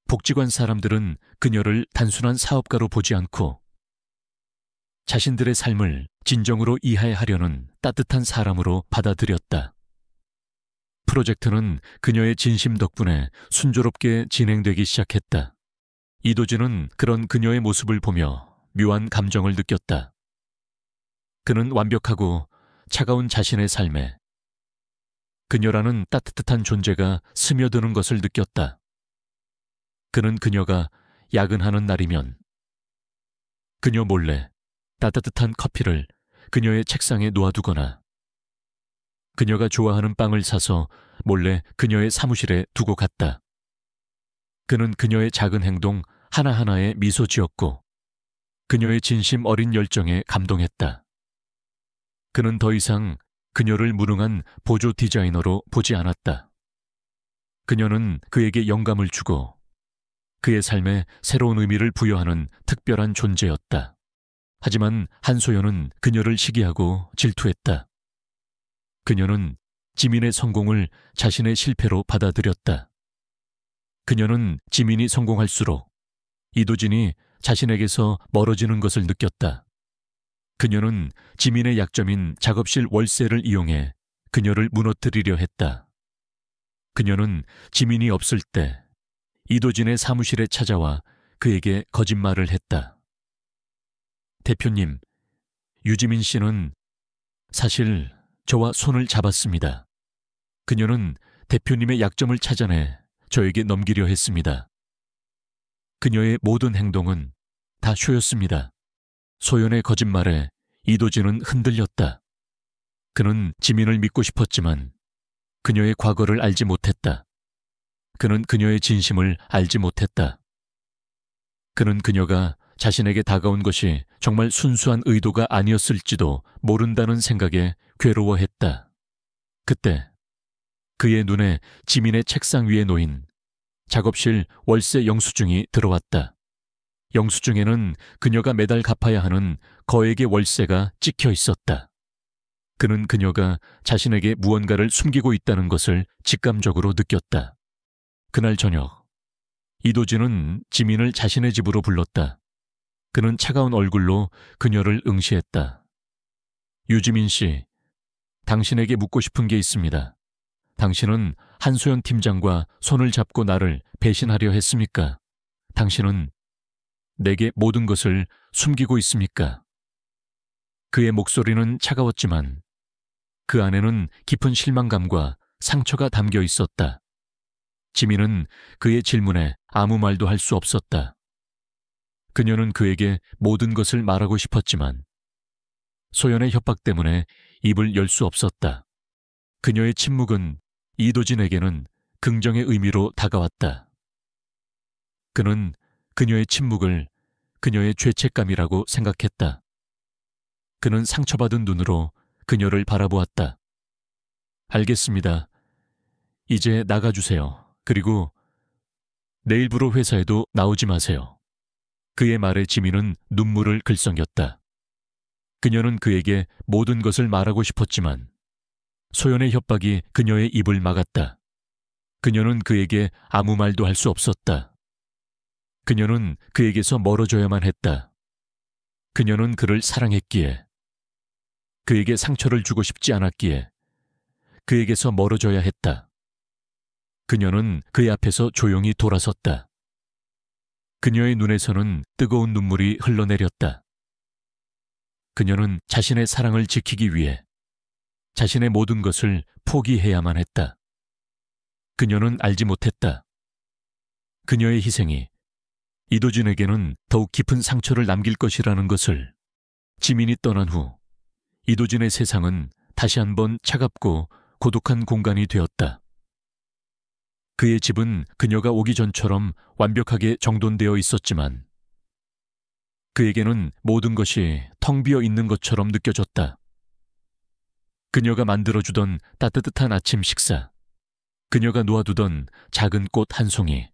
복지관 사람들은 그녀를 단순한 사업가로 보지 않고 자신들의 삶을 진정으로 이해하려는 따뜻한 사람으로 받아들였다. 프로젝트는 그녀의 진심 덕분에 순조롭게 진행되기 시작했다. 이도진은 그런 그녀의 모습을 보며 묘한 감정을 느꼈다. 그는 완벽하고 차가운 자신의 삶에 그녀라는 따뜻한 존재가 스며드는 것을 느꼈다. 그는 그녀가 야근하는 날이면 그녀 몰래 따뜻한 커피를 그녀의 책상에 놓아두거나 그녀가 좋아하는 빵을 사서 몰래 그녀의 사무실에 두고 갔다. 그는 그녀의 작은 행동 하나하나에 미소 지었고 그녀의 진심 어린 열정에 감동했다. 그는 더 이상 그녀를 무능한 보조 디자이너로 보지 않았다. 그녀는 그에게 영감을 주고 그의 삶에 새로운 의미를 부여하는 특별한 존재였다. 하지만 한소연은 그녀를 시기하고 질투했다. 그녀는 지민의 성공을 자신의 실패로 받아들였다. 그녀는 지민이 성공할수록 이도진이 자신에게서 멀어지는 것을 느꼈다. 그녀는 지민의 약점인 작업실 월세를 이용해 그녀를 무너뜨리려 했다. 그녀는 지민이 없을 때 이도진의 사무실에 찾아와 그에게 거짓말을 했다. 대표님, 유지민 씨는 사실 저와 손을 잡았습니다. 그녀는 대표님의 약점을 찾아내 저에게 넘기려 했습니다. 그녀의 모든 행동은 다 쇼였습니다. 소연의 거짓말에 이도진은 흔들렸다. 그는 지민을 믿고 싶었지만 그녀의 과거를 알지 못했다. 그는 그녀의 진심을 알지 못했다. 그는 그녀가 자신에게 다가온 것이 정말 순수한 의도가 아니었을지도 모른다는 생각에 괴로워했다. 그때 그의 눈에 지민의 책상 위에 놓인 작업실 월세 영수증이 들어왔다. 영수증에는 그녀가 매달 갚아야 하는 거액의 월세가 찍혀 있었다. 그는 그녀가 자신에게 무언가를 숨기고 있다는 것을 직감적으로 느꼈다. 그날 저녁, 이도진은 지민을 자신의 집으로 불렀다. 그는 차가운 얼굴로 그녀를 응시했다. 유지민 씨, 당신에게 묻고 싶은 게 있습니다. 당신은 한소연 팀장과 손을 잡고 나를 배신하려 했습니까? 당신은 내게 모든 것을 숨기고 있습니까? 그의 목소리는 차가웠지만 그 안에는 깊은 실망감과 상처가 담겨 있었다. 지민은 그의 질문에 아무 말도 할 수 없었다. 그녀는 그에게 모든 것을 말하고 싶었지만 소연의 협박 때문에 입을 열 수 없었다. 그녀의 침묵은 이도진에게는 긍정의 의미로 다가왔다. 그는 그녀의 침묵을 그녀의 죄책감이라고 생각했다. 그는 상처받은 눈으로 그녀를 바라보았다. 알겠습니다. 이제 나가주세요. 그리고 내일부로 회사에도 나오지 마세요. 그의 말에 지민은 눈물을 글썽였다. 그녀는 그에게 모든 것을 말하고 싶었지만 소연의 협박이 그녀의 입을 막았다. 그녀는 그에게 아무 말도 할 수 없었다. 그녀는 그에게서 멀어져야만 했다. 그녀는 그를 사랑했기에, 그에게 상처를 주고 싶지 않았기에 그에게서 멀어져야 했다. 그녀는 그의 앞에서 조용히 돌아섰다. 그녀의 눈에서는 뜨거운 눈물이 흘러내렸다. 그녀는 자신의 사랑을 지키기 위해 자신의 모든 것을 포기해야만 했다. 그녀는 알지 못했다. 그녀의 희생이 이도진에게는 더욱 깊은 상처를 남길 것이라는 것을. 지민이 떠난 후 이도진의 세상은 다시 한번 차갑고 고독한 공간이 되었다. 그의 집은 그녀가 오기 전처럼 완벽하게 정돈되어 있었지만 그에게는 모든 것이 텅 비어 있는 것처럼 느껴졌다. 그녀가 만들어주던 따뜻한 아침 식사, 그녀가 놓아두던 작은 꽃 한 송이,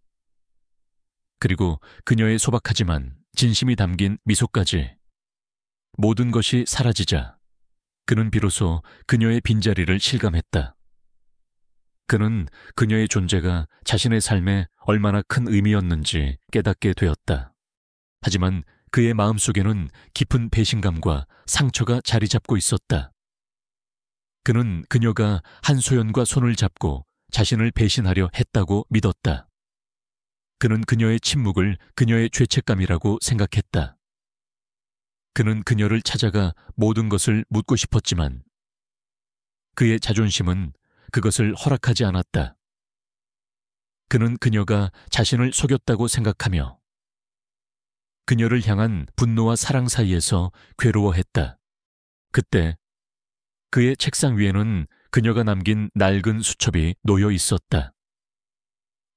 그리고 그녀의 소박하지만 진심이 담긴 미소까지 모든 것이 사라지자 그는 비로소 그녀의 빈자리를 실감했다. 그는 그녀의 존재가 자신의 삶에 얼마나 큰 의미였는지 깨닫게 되었다. 하지만 그의 마음속에는 깊은 배신감과 상처가 자리 잡고 있었다. 그는 그녀가 한소연과 손을 잡고 자신을 배신하려 했다고 믿었다. 그는 그녀의 침묵을 그녀의 죄책감이라고 생각했다. 그는 그녀를 찾아가 모든 것을 묻고 싶었지만 그의 자존심은 그것을 허락하지 않았다. 그는 그녀가 자신을 속였다고 생각하며 그녀를 향한 분노와 사랑 사이에서 괴로워했다. 그때 그의 책상 위에는 그녀가 남긴 낡은 수첩이 놓여 있었다.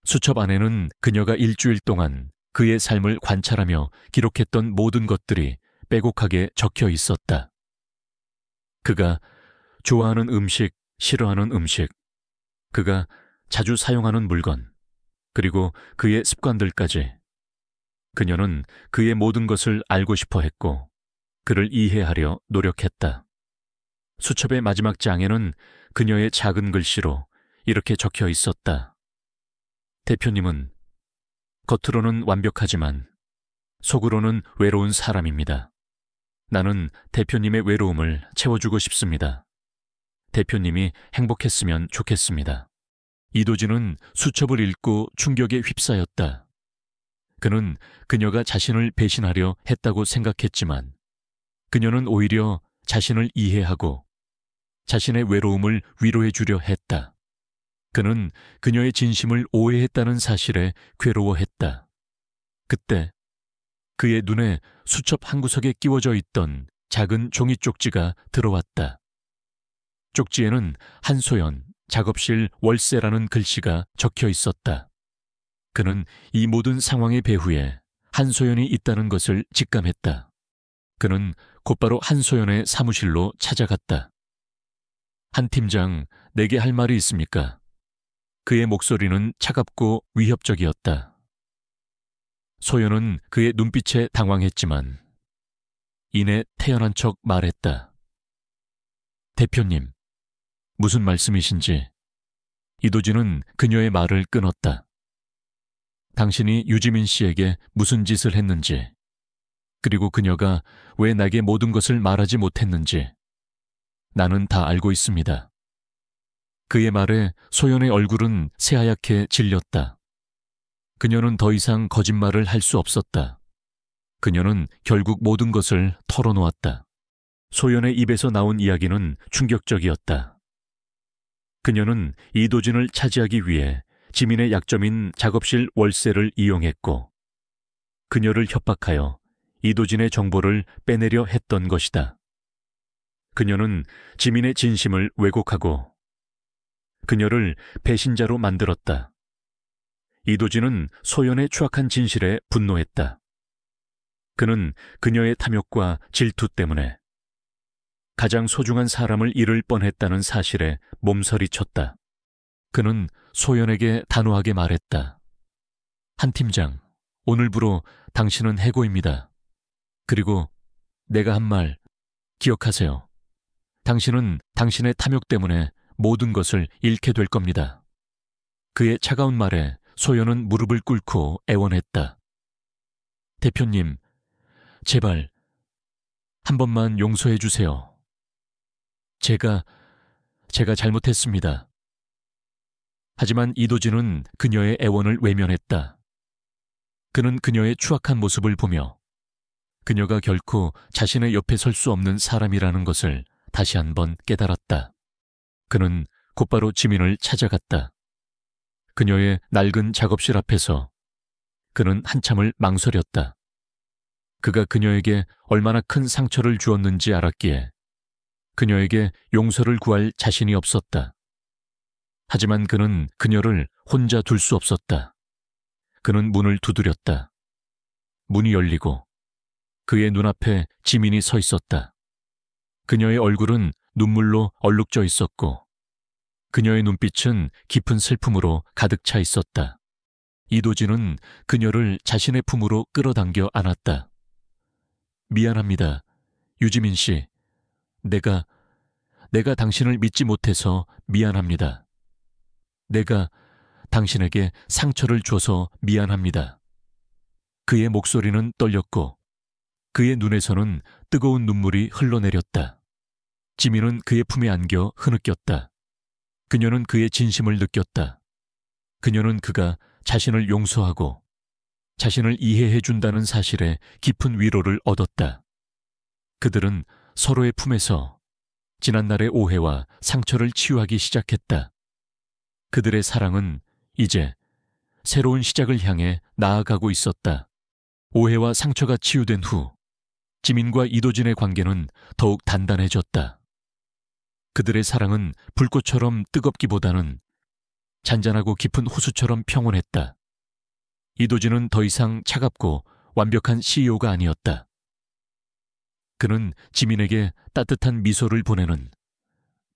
수첩 안에는 그녀가 일주일 동안 그의 삶을 관찰하며 기록했던 모든 것들이 빼곡하게 적혀 있었다. 그가 좋아하는 음식, 싫어하는 음식, 그가 자주 사용하는 물건, 그리고 그의 습관들까지. 그녀는 그의 모든 것을 알고 싶어 했고 그를 이해하려 노력했다. 수첩의 마지막 장에는 그녀의 작은 글씨로 이렇게 적혀 있었다. 대표님은 겉으로는 완벽하지만 속으로는 외로운 사람입니다. 나는 대표님의 외로움을 채워주고 싶습니다. 대표님이 행복했으면 좋겠습니다. 이도진은 수첩을 읽고 충격에 휩싸였다. 그는 그녀가 자신을 배신하려 했다고 생각했지만 그녀는 오히려 자신을 이해하고 자신의 외로움을 위로해 주려 했다. 그는 그녀의 진심을 오해했다는 사실에 괴로워했다. 그때 그의 눈에 수첩 한 구석에 끼워져 있던 작은 종이 쪽지가 들어왔다. 쪽지에는 한소연, 작업실 월세라는 글씨가 적혀 있었다. 그는 이 모든 상황의 배후에 한소연이 있다는 것을 직감했다. 그는 곧바로 한소연의 사무실로 찾아갔다. 한 팀장, 내게 할 말이 있습니까? 그의 목소리는 차갑고 위협적이었다. 소연은 그의 눈빛에 당황했지만 이내 태연한 척 말했다. 대표님, 무슨 말씀이신지. 이도진은 그녀의 말을 끊었다. 당신이 유지민 씨에게 무슨 짓을 했는지, 그리고 그녀가 왜 나에게 모든 것을 말하지 못했는지 나는 다 알고 있습니다. 그의 말에 소연의 얼굴은 새하얗게 질렸다. 그녀는 더 이상 거짓말을 할 수 없었다. 그녀는 결국 모든 것을 털어놓았다. 소연의 입에서 나온 이야기는 충격적이었다. 그녀는 이도진을 차지하기 위해 지민의 약점인 작업실 월세를 이용했고 그녀를 협박하여 이도진의 정보를 빼내려 했던 것이다. 그녀는 지민의 진심을 왜곡하고 그녀를 배신자로 만들었다. 이도진은 소연의 추악한 진실에 분노했다. 그는 그녀의 탐욕과 질투 때문에 가장 소중한 사람을 잃을 뻔했다는 사실에 몸서리쳤다. 그는 소연에게 단호하게 말했다. 한 팀장, 오늘부로 당신은 해고입니다. 그리고 내가 한 말 기억하세요. 당신은 당신의 탐욕 때문에 모든 것을 잃게 될 겁니다. 그의 차가운 말에 소연은 무릎을 꿇고 애원했다. 대표님, 제발 한 번만 용서해 주세요. 제가 잘못했습니다. 하지만 이도진은 그녀의 애원을 외면했다. 그는 그녀의 추악한 모습을 보며 그녀가 결코 자신의 옆에 설 수 없는 사람이라는 것을 다시 한번 깨달았다. 그는 곧바로 지민을 찾아갔다. 그녀의 낡은 작업실 앞에서 그는 한참을 망설였다. 그가 그녀에게 얼마나 큰 상처를 주었는지 알았기에 그녀에게 용서를 구할 자신이 없었다. 하지만 그는 그녀를 혼자 둘 수 없었다. 그는 문을 두드렸다. 문이 열리고 그의 눈앞에 지민이 서 있었다. 그녀의 얼굴은 눈물로 얼룩져 있었고 그녀의 눈빛은 깊은 슬픔으로 가득 차 있었다. 이도진은 그녀를 자신의 품으로 끌어당겨 안았다. 미안합니다. 유지민 씨. 내가 당신을 믿지 못해서 미안합니다. 내가 당신에게 상처를 줘서 미안합니다. 그의 목소리는 떨렸고 그의 눈에서는 뜨거운 눈물이 흘러내렸다. 지민은 그의 품에 안겨 흐느꼈다. 그녀는 그의 진심을 느꼈다. 그녀는 그가 자신을 용서하고 자신을 이해해 준다는 사실에 깊은 위로를 얻었다. 그들은 서로의 품에서 지난날의 오해와 상처를 치유하기 시작했다. 그들의 사랑은 이제 새로운 시작을 향해 나아가고 있었다. 오해와 상처가 치유된 후 지민과 이도진의 관계는 더욱 단단해졌다. 그들의 사랑은 불꽃처럼 뜨겁기보다는 잔잔하고 깊은 호수처럼 평온했다. 이도진은 더 이상 차갑고 완벽한 CEO가 아니었다. 그는 지민에게 따뜻한 미소를 보내는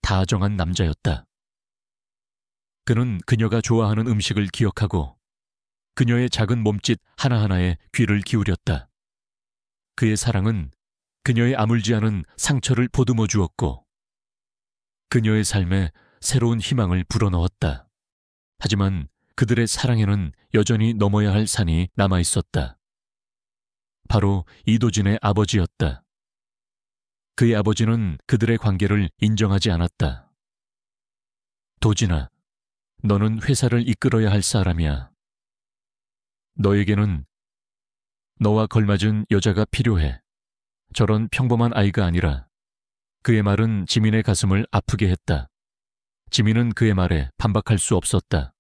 다정한 남자였다. 그는 그녀가 좋아하는 음식을 기억하고 그녀의 작은 몸짓 하나하나에 귀를 기울였다. 그의 사랑은 그녀의 아물지 않은 상처를 보듬어 주었고 그녀의 삶에 새로운 희망을 불어넣었다. 하지만 그들의 사랑에는 여전히 넘어야 할 산이 남아있었다. 바로 이도진의 아버지였다. 그의 아버지는 그들의 관계를 인정하지 않았다. 도진아, 너는 회사를 이끌어야 할 사람이야. 너에게는 너와 걸맞은 여자가 필요해. 저런 평범한 아이가 아니라. 그의 말은 지민의 가슴을 아프게 했다. 지민은 그의 말에 반박할 수 없었다.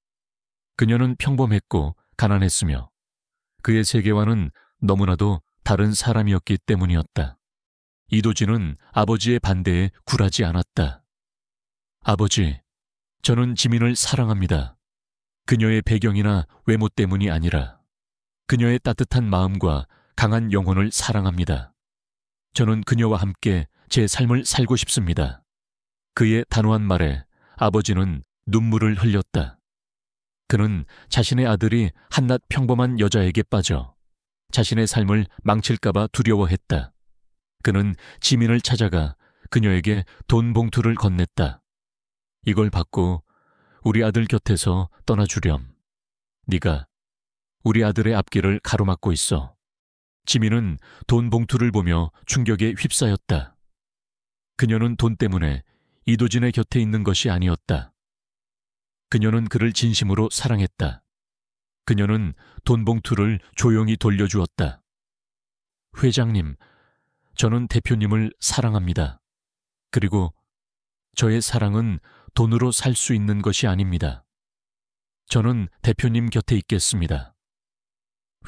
그녀는 평범했고 가난했으며 그의 세계와는 너무나도 다른 사람이었기 때문이었다. 이도진은 아버지의 반대에 굴하지 않았다. 아버지, 저는 지민을 사랑합니다. 그녀의 배경이나 외모 때문이 아니라 그녀의 따뜻한 마음과 강한 영혼을 사랑합니다. 저는 그녀와 함께 제 삶을 살고 싶습니다. 그의 단호한 말에 아버지는 눈물을 흘렸다. 그는 자신의 아들이 한낱 평범한 여자에게 빠져 자신의 삶을 망칠까봐 두려워했다. 그는 지민을 찾아가 그녀에게 돈 봉투를 건넸다. 이걸 받고 우리 아들 곁에서 떠나주렴. 네가 우리 아들의 앞길을 가로막고 있어. 지민은 돈 봉투를 보며 충격에 휩싸였다. 그녀는 돈 때문에 이도진의 곁에 있는 것이 아니었다. 그녀는 그를 진심으로 사랑했다. 그녀는 돈 봉투를 조용히 돌려주었다. 회장님, 저는 대표님을 사랑합니다. 그리고 저의 사랑은 돈으로 살 수 있는 것이 아닙니다. 저는 대표님 곁에 있겠습니다.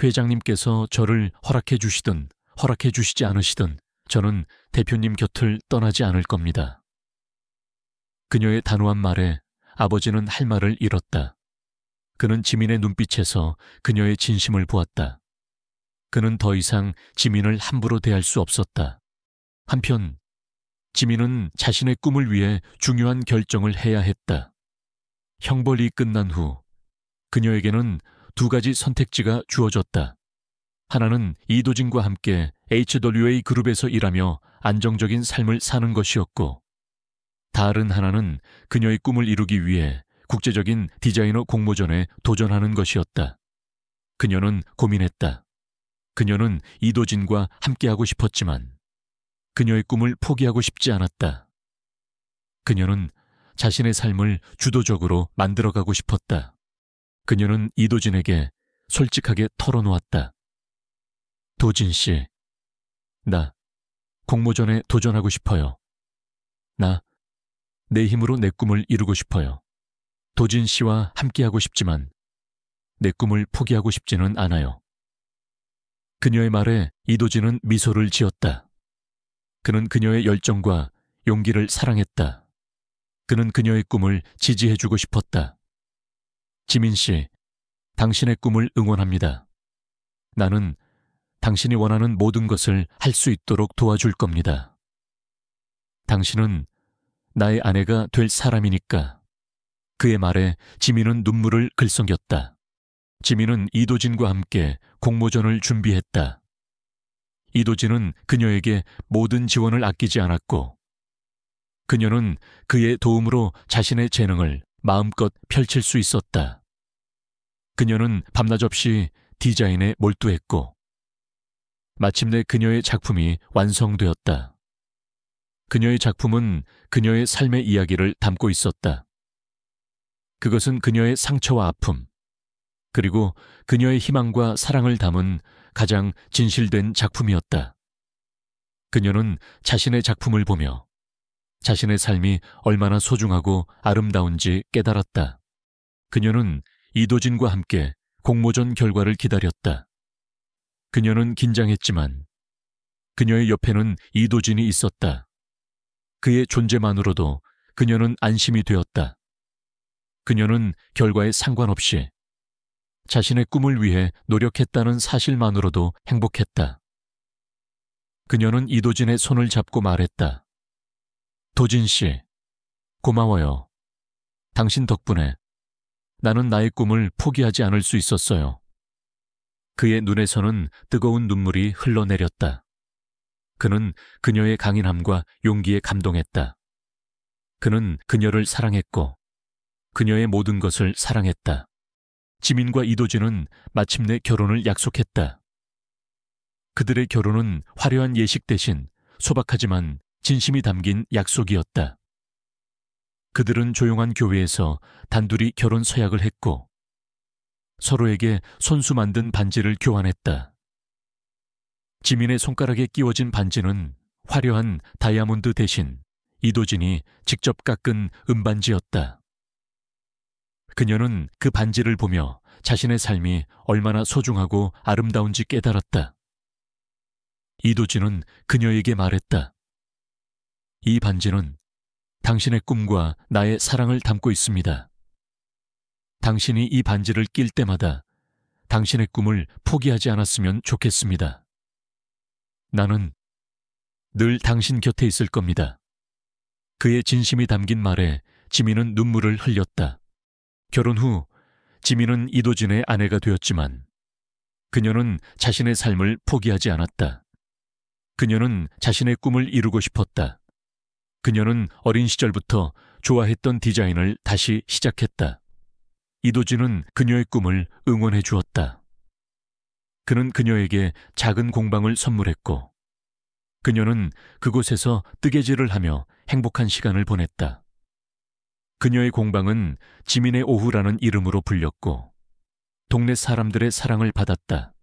회장님께서 저를 허락해 주시든 허락해 주시지 않으시든 저는 대표님 곁을 떠나지 않을 겁니다. 그녀의 단호한 말에 아버지는 할 말을 잃었다. 그는 지민의 눈빛에서 그녀의 진심을 보았다. 그는 더 이상 지민을 함부로 대할 수 없었다. 한편 지민은 자신의 꿈을 위해 중요한 결정을 해야 했다. 형벌이 끝난 후 그녀에게는 두 가지 선택지가 주어졌다. 하나는 이도진과 함께 HWA 그룹에서 일하며 안정적인 삶을 사는 것이었고, 다른 하나는 그녀의 꿈을 이루기 위해 국제적인 디자이너 공모전에 도전하는 것이었다. 그녀는 고민했다. 그녀는 이도진과 함께하고 싶었지만 그녀의 꿈을 포기하고 싶지 않았다. 그녀는 자신의 삶을 주도적으로 만들어가고 싶었다. 그녀는 이도진에게 솔직하게 털어놓았다. 도진 씨, 나 공모전에 도전하고 싶어요. 나 내 힘으로 내 꿈을 이루고 싶어요. 도진 씨와 함께하고 싶지만 내 꿈을 포기하고 싶지는 않아요. 그녀의 말에 이도진은 미소를 지었다. 그는 그녀의 열정과 용기를 사랑했다. 그는 그녀의 꿈을 지지해주고 싶었다. 지민 씨, 당신의 꿈을 응원합니다. 나는 당신이 원하는 모든 것을 할 수 있도록 도와줄 겁니다. 당신은 나의 아내가 될 사람이니까. 그의 말에 지민은 눈물을 글썽였다. 지민은 이도진과 함께 공모전을 준비했다. 이도진은 그녀에게 모든 지원을 아끼지 않았고, 그녀는 그의 도움으로 자신의 재능을 마음껏 펼칠 수 있었다. 그녀는 밤낮 없이 디자인에 몰두했고, 마침내 그녀의 작품이 완성되었다. 그녀의 작품은 그녀의 삶의 이야기를 담고 있었다. 그것은 그녀의 상처와 아픔, 그리고 그녀의 희망과 사랑을 담은 가장 진실된 작품이었다. 그녀는 자신의 작품을 보며 자신의 삶이 얼마나 소중하고 아름다운지 깨달았다. 그녀는 이도진과 함께 공모전 결과를 기다렸다. 그녀는 긴장했지만 그녀의 옆에는 이도진이 있었다. 그의 존재만으로도 그녀는 안심이 되었다. 그녀는 결과에 상관없이 자신의 꿈을 위해 노력했다는 사실만으로도 행복했다. 그녀는 이도진의 손을 잡고 말했다. 도진 씨, 고마워요. 당신 덕분에 나는 나의 꿈을 포기하지 않을 수 있었어요. 그의 눈에서는 뜨거운 눈물이 흘러내렸다. 그는 그녀의 강인함과 용기에 감동했다. 그는 그녀를 사랑했고 그녀의 모든 것을 사랑했다. 지민과 이도진은 마침내 결혼을 약속했다. 그들의 결혼은 화려한 예식 대신 소박하지만 진심이 담긴 약속이었다. 그들은 조용한 교회에서 단둘이 결혼 서약을 했고 서로에게 손수 만든 반지를 교환했다. 지민의 손가락에 끼워진 반지는 화려한 다이아몬드 대신 이도진이 직접 깎은 은반지였다. 그녀는 그 반지를 보며 자신의 삶이 얼마나 소중하고 아름다운지 깨달았다. 이도진은 그녀에게 말했다. 이 반지는 당신의 꿈과 나의 사랑을 담고 있습니다. 당신이 이 반지를 낄 때마다 당신의 꿈을 포기하지 않았으면 좋겠습니다. 나는 늘 당신 곁에 있을 겁니다. 그의 진심이 담긴 말에 지민은 눈물을 흘렸다. 결혼 후 지민은 이도진의 아내가 되었지만 그녀는 자신의 삶을 포기하지 않았다. 그녀는 자신의 꿈을 이루고 싶었다. 그녀는 어린 시절부터 좋아했던 디자인을 다시 시작했다. 이도진은 그녀의 꿈을 응원해 주었다. 그는 그녀에게 작은 공방을 선물했고 그녀는 그곳에서 뜨개질을 하며 행복한 시간을 보냈다. 그녀의 공방은 지민의 오후라는 이름으로 불렸고 동네 사람들의 사랑을 받았다.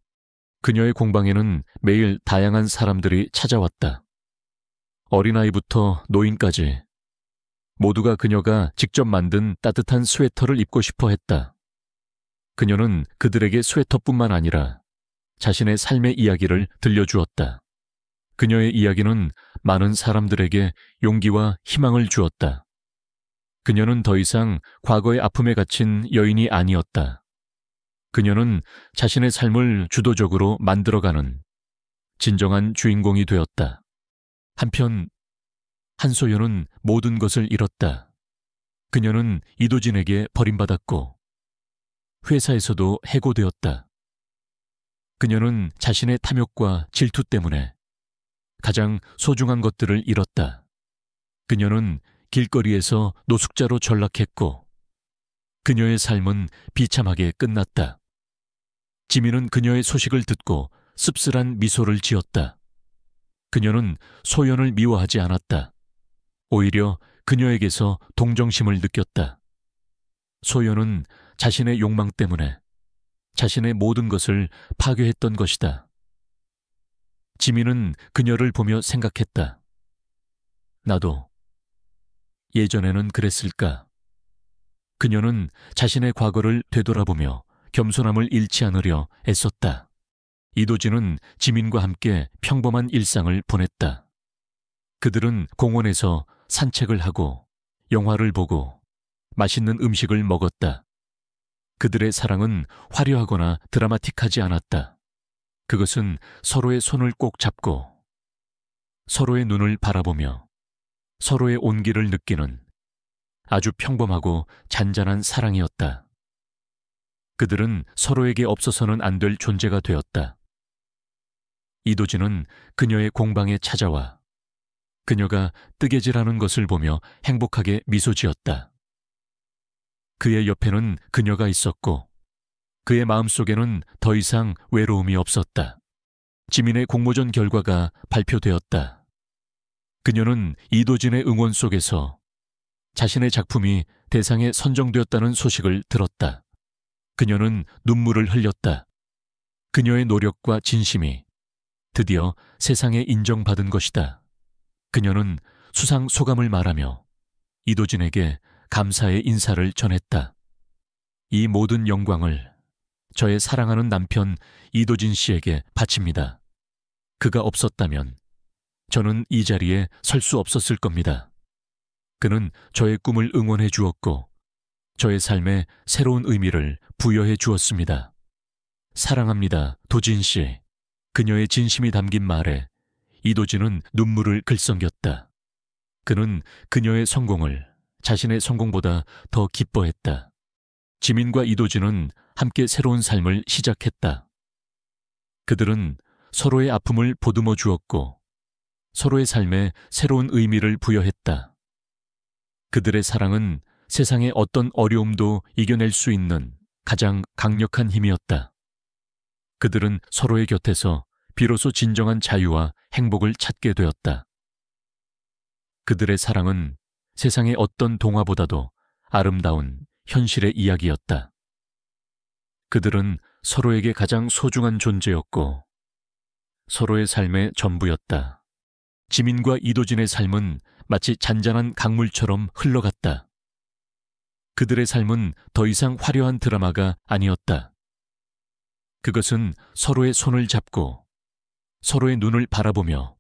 그녀의 공방에는 매일 다양한 사람들이 찾아왔다. 어린아이부터 노인까지 모두가 그녀가 직접 만든 따뜻한 스웨터를 입고 싶어 했다. 그녀는 그들에게 스웨터뿐만 아니라 자신의 삶의 이야기를 들려주었다. 그녀의 이야기는 많은 사람들에게 용기와 희망을 주었다. 그녀는 더 이상 과거의 아픔에 갇힌 여인이 아니었다. 그녀는 자신의 삶을 주도적으로 만들어가는 진정한 주인공이 되었다. 한편 한소연은 모든 것을 잃었다. 그녀는 이도진에게 버림받았고 회사에서도 해고되었다. 그녀는 자신의 탐욕과 질투 때문에 가장 소중한 것들을 잃었다. 그녀는 길거리에서 노숙자로 전락했고 그녀의 삶은 비참하게 끝났다. 지민은 그녀의 소식을 듣고 씁쓸한 미소를 지었다. 그녀는 소연을 미워하지 않았다. 오히려 그녀에게서 동정심을 느꼈다. 소연은 자신의 욕망 때문에 자신의 모든 것을 파괴했던 것이다. 지민은 그녀를 보며 생각했다. 나도 예전에는 그랬을까? 그녀는 자신의 과거를 되돌아보며 겸손함을 잃지 않으려 애썼다. 이도진은 지민과 함께 평범한 일상을 보냈다. 그들은 공원에서 산책을 하고 영화를 보고 맛있는 음식을 먹었다. 그들의 사랑은 화려하거나 드라마틱하지 않았다. 그것은 서로의 손을 꼭 잡고 서로의 눈을 바라보며 서로의 온기를 느끼는 아주 평범하고 잔잔한 사랑이었다. 그들은 서로에게 없어서는 안 될 존재가 되었다. 이도진은 그녀의 공방에 찾아와 그녀가 뜨개질하는 것을 보며 행복하게 미소 지었다. 그의 옆에는 그녀가 있었고 그의 마음속에는 더 이상 외로움이 없었다. 지민의 공모전 결과가 발표되었다. 그녀는 이도진의 응원 속에서 자신의 작품이 대상에 선정되었다는 소식을 들었다. 그녀는 눈물을 흘렸다. 그녀의 노력과 진심이 드디어 세상에 인정받은 것이다. 그녀는 수상 소감을 말하며 이도진에게 감사의 인사를 전했다. 이 모든 영광을 저의 사랑하는 남편 이도진 씨에게 바칩니다. 그가 없었다면 저는 이 자리에 설 수 없었을 겁니다. 그는 저의 꿈을 응원해 주었고 저의 삶에 새로운 의미를 부여해 주었습니다. 사랑합니다, 도진 씨. 그녀의 진심이 담긴 말에 이도진은 눈물을 글썽였다. 그는 그녀의 성공을 자신의 성공보다 더 기뻐했다. 지민과 이도진은 함께 새로운 삶을 시작했다. 그들은 서로의 아픔을 보듬어 주었고 서로의 삶에 새로운 의미를 부여했다. 그들의 사랑은 세상의 어떤 어려움도 이겨낼 수 있는 가장 강력한 힘이었다. 그들은 서로의 곁에서 비로소 진정한 자유와 행복을 찾게 되었다. 그들의 사랑은 세상의 어떤 동화보다도 아름다운 현실의 이야기였다. 그들은 서로에게 가장 소중한 존재였고 서로의 삶의 전부였다. 지민과 이도진의 삶은 마치 잔잔한 강물처럼 흘러갔다. 그들의 삶은 더 이상 화려한 드라마가 아니었다. 그것은 서로의 손을 잡고 서로의 눈을 바라보며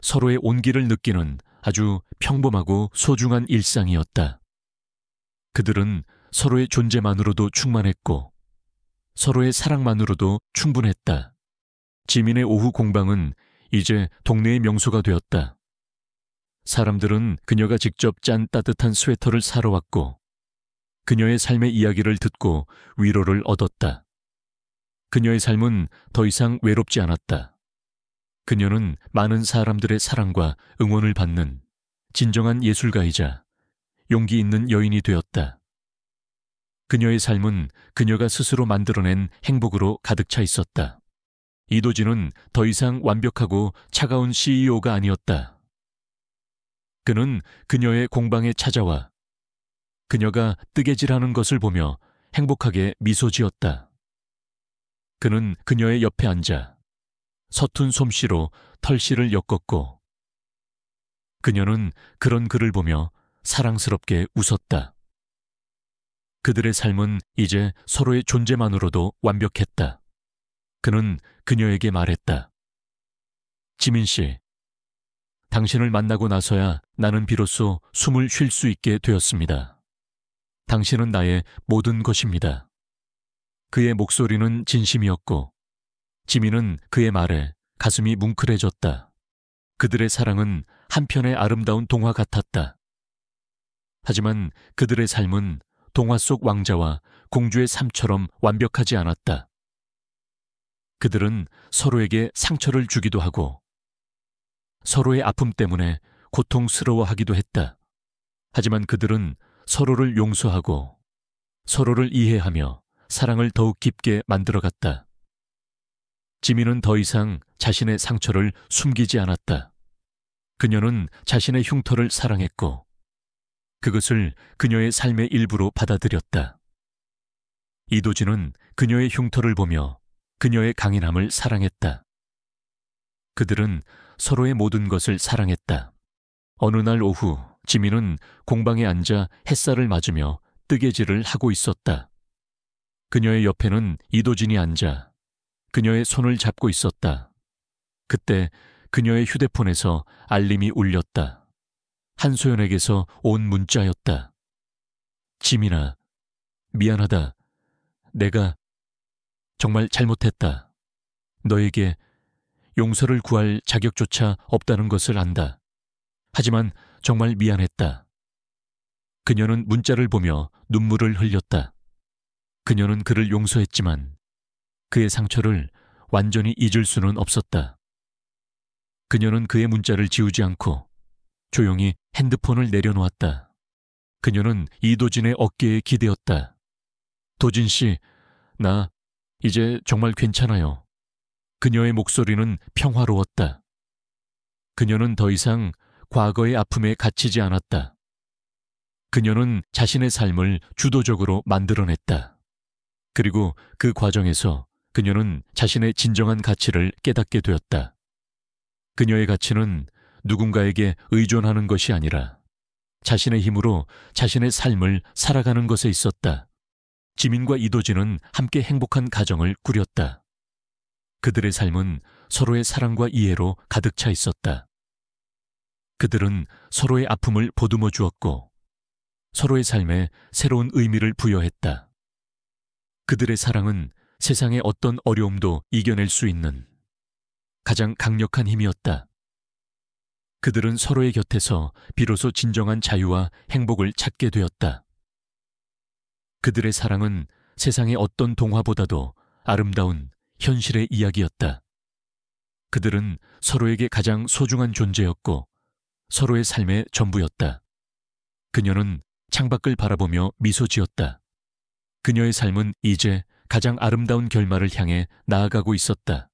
서로의 온기를 느끼는 아주 평범하고 소중한 일상이었다. 그들은 서로의 존재만으로도 충만했고 서로의 사랑만으로도 충분했다. 지민의 오후 공방은 이제 동네의 명소가 되었다. 사람들은 그녀가 직접 짠 따뜻한 스웨터를 사러 왔고 그녀의 삶의 이야기를 듣고 위로를 얻었다. 그녀의 삶은 더 이상 외롭지 않았다. 그녀는 많은 사람들의 사랑과 응원을 받는 진정한 예술가이자 용기 있는 여인이 되었다. 그녀의 삶은 그녀가 스스로 만들어낸 행복으로 가득 차 있었다. 이도진은 더 이상 완벽하고 차가운 CEO가 아니었다. 그는 그녀의 공방에 찾아와 그녀가 뜨개질하는 것을 보며 행복하게 미소 지었다. 그는 그녀의 옆에 앉아 서툰 솜씨로 털실을 엮었고 그녀는 그런 그를 보며 사랑스럽게 웃었다. 그들의 삶은 이제 서로의 존재만으로도 완벽했다. 그는 그녀에게 말했다. 지민 씨, 당신을 만나고 나서야 나는 비로소 숨을 쉴 수 있게 되었습니다. 당신은 나의 모든 것입니다. 그의 목소리는 진심이었고 지민은 그의 말에 가슴이 뭉클해졌다. 그들의 사랑은 한편의 아름다운 동화 같았다. 하지만 그들의 삶은 동화 속 왕자와 공주의 삶처럼 완벽하지 않았다. 그들은 서로에게 상처를 주기도 하고 서로의 아픔 때문에 고통스러워하기도 했다. 하지만 그들은 서로를 용서하고 서로를 이해하며 사랑을 더욱 깊게 만들어갔다. 지민은 더 이상 자신의 상처를 숨기지 않았다. 그녀는 자신의 흉터를 사랑했고 그것을 그녀의 삶의 일부로 받아들였다. 이도진은 그녀의 흉터를 보며 그녀의 강인함을 사랑했다. 그들은 서로의 모든 것을 사랑했다. 어느 날 오후 지민은 공방에 앉아 햇살을 맞으며 뜨개질을 하고 있었다. 그녀의 옆에는 이도진이 앉아 그녀의 손을 잡고 있었다. 그때 그녀의 휴대폰에서 알림이 울렸다. 한소연에게서 온 문자였다. 지민아, 미안하다. 내가 정말 잘못했다. 너에게 용서를 구할 자격조차 없다는 것을 안다. 하지만 정말 미안했다. 그녀는 문자를 보며 눈물을 흘렸다. 그녀는 그를 용서했지만 그의 상처를 완전히 잊을 수는 없었다. 그녀는 그의 문자를 지우지 않고 조용히 핸드폰을 내려놓았다. 그녀는 이도진의 어깨에 기대었다. 도진 씨, 나 이제 정말 괜찮아요. 그녀의 목소리는 평화로웠다. 그녀는 더 이상 과거의 아픔에 갇히지 않았다. 그녀는 자신의 삶을 주도적으로 만들어냈다. 그리고 그 과정에서 그녀는 자신의 진정한 가치를 깨닫게 되었다. 그녀의 가치는 누군가에게 의존하는 것이 아니라 자신의 힘으로 자신의 삶을 살아가는 것에 있었다. 지민과 이도진은 함께 행복한 가정을 꾸렸다. 그들의 삶은 서로의 사랑과 이해로 가득 차 있었다. 그들은 서로의 아픔을 보듬어 주었고 서로의 삶에 새로운 의미를 부여했다. 그들의 사랑은 세상의 어떤 어려움도 이겨낼 수 있는 가장 강력한 힘이었다. 그들은 서로의 곁에서 비로소 진정한 자유와 행복을 찾게 되었다. 그들의 사랑은 세상의 어떤 동화보다도 아름다운 현실의 이야기였다. 그들은 서로에게 가장 소중한 존재였고 서로의 삶의 전부였다. 그녀는 창밖을 바라보며 미소 지었다. 그녀의 삶은 이제 가장 아름다운 결말을 향해 나아가고 있었다.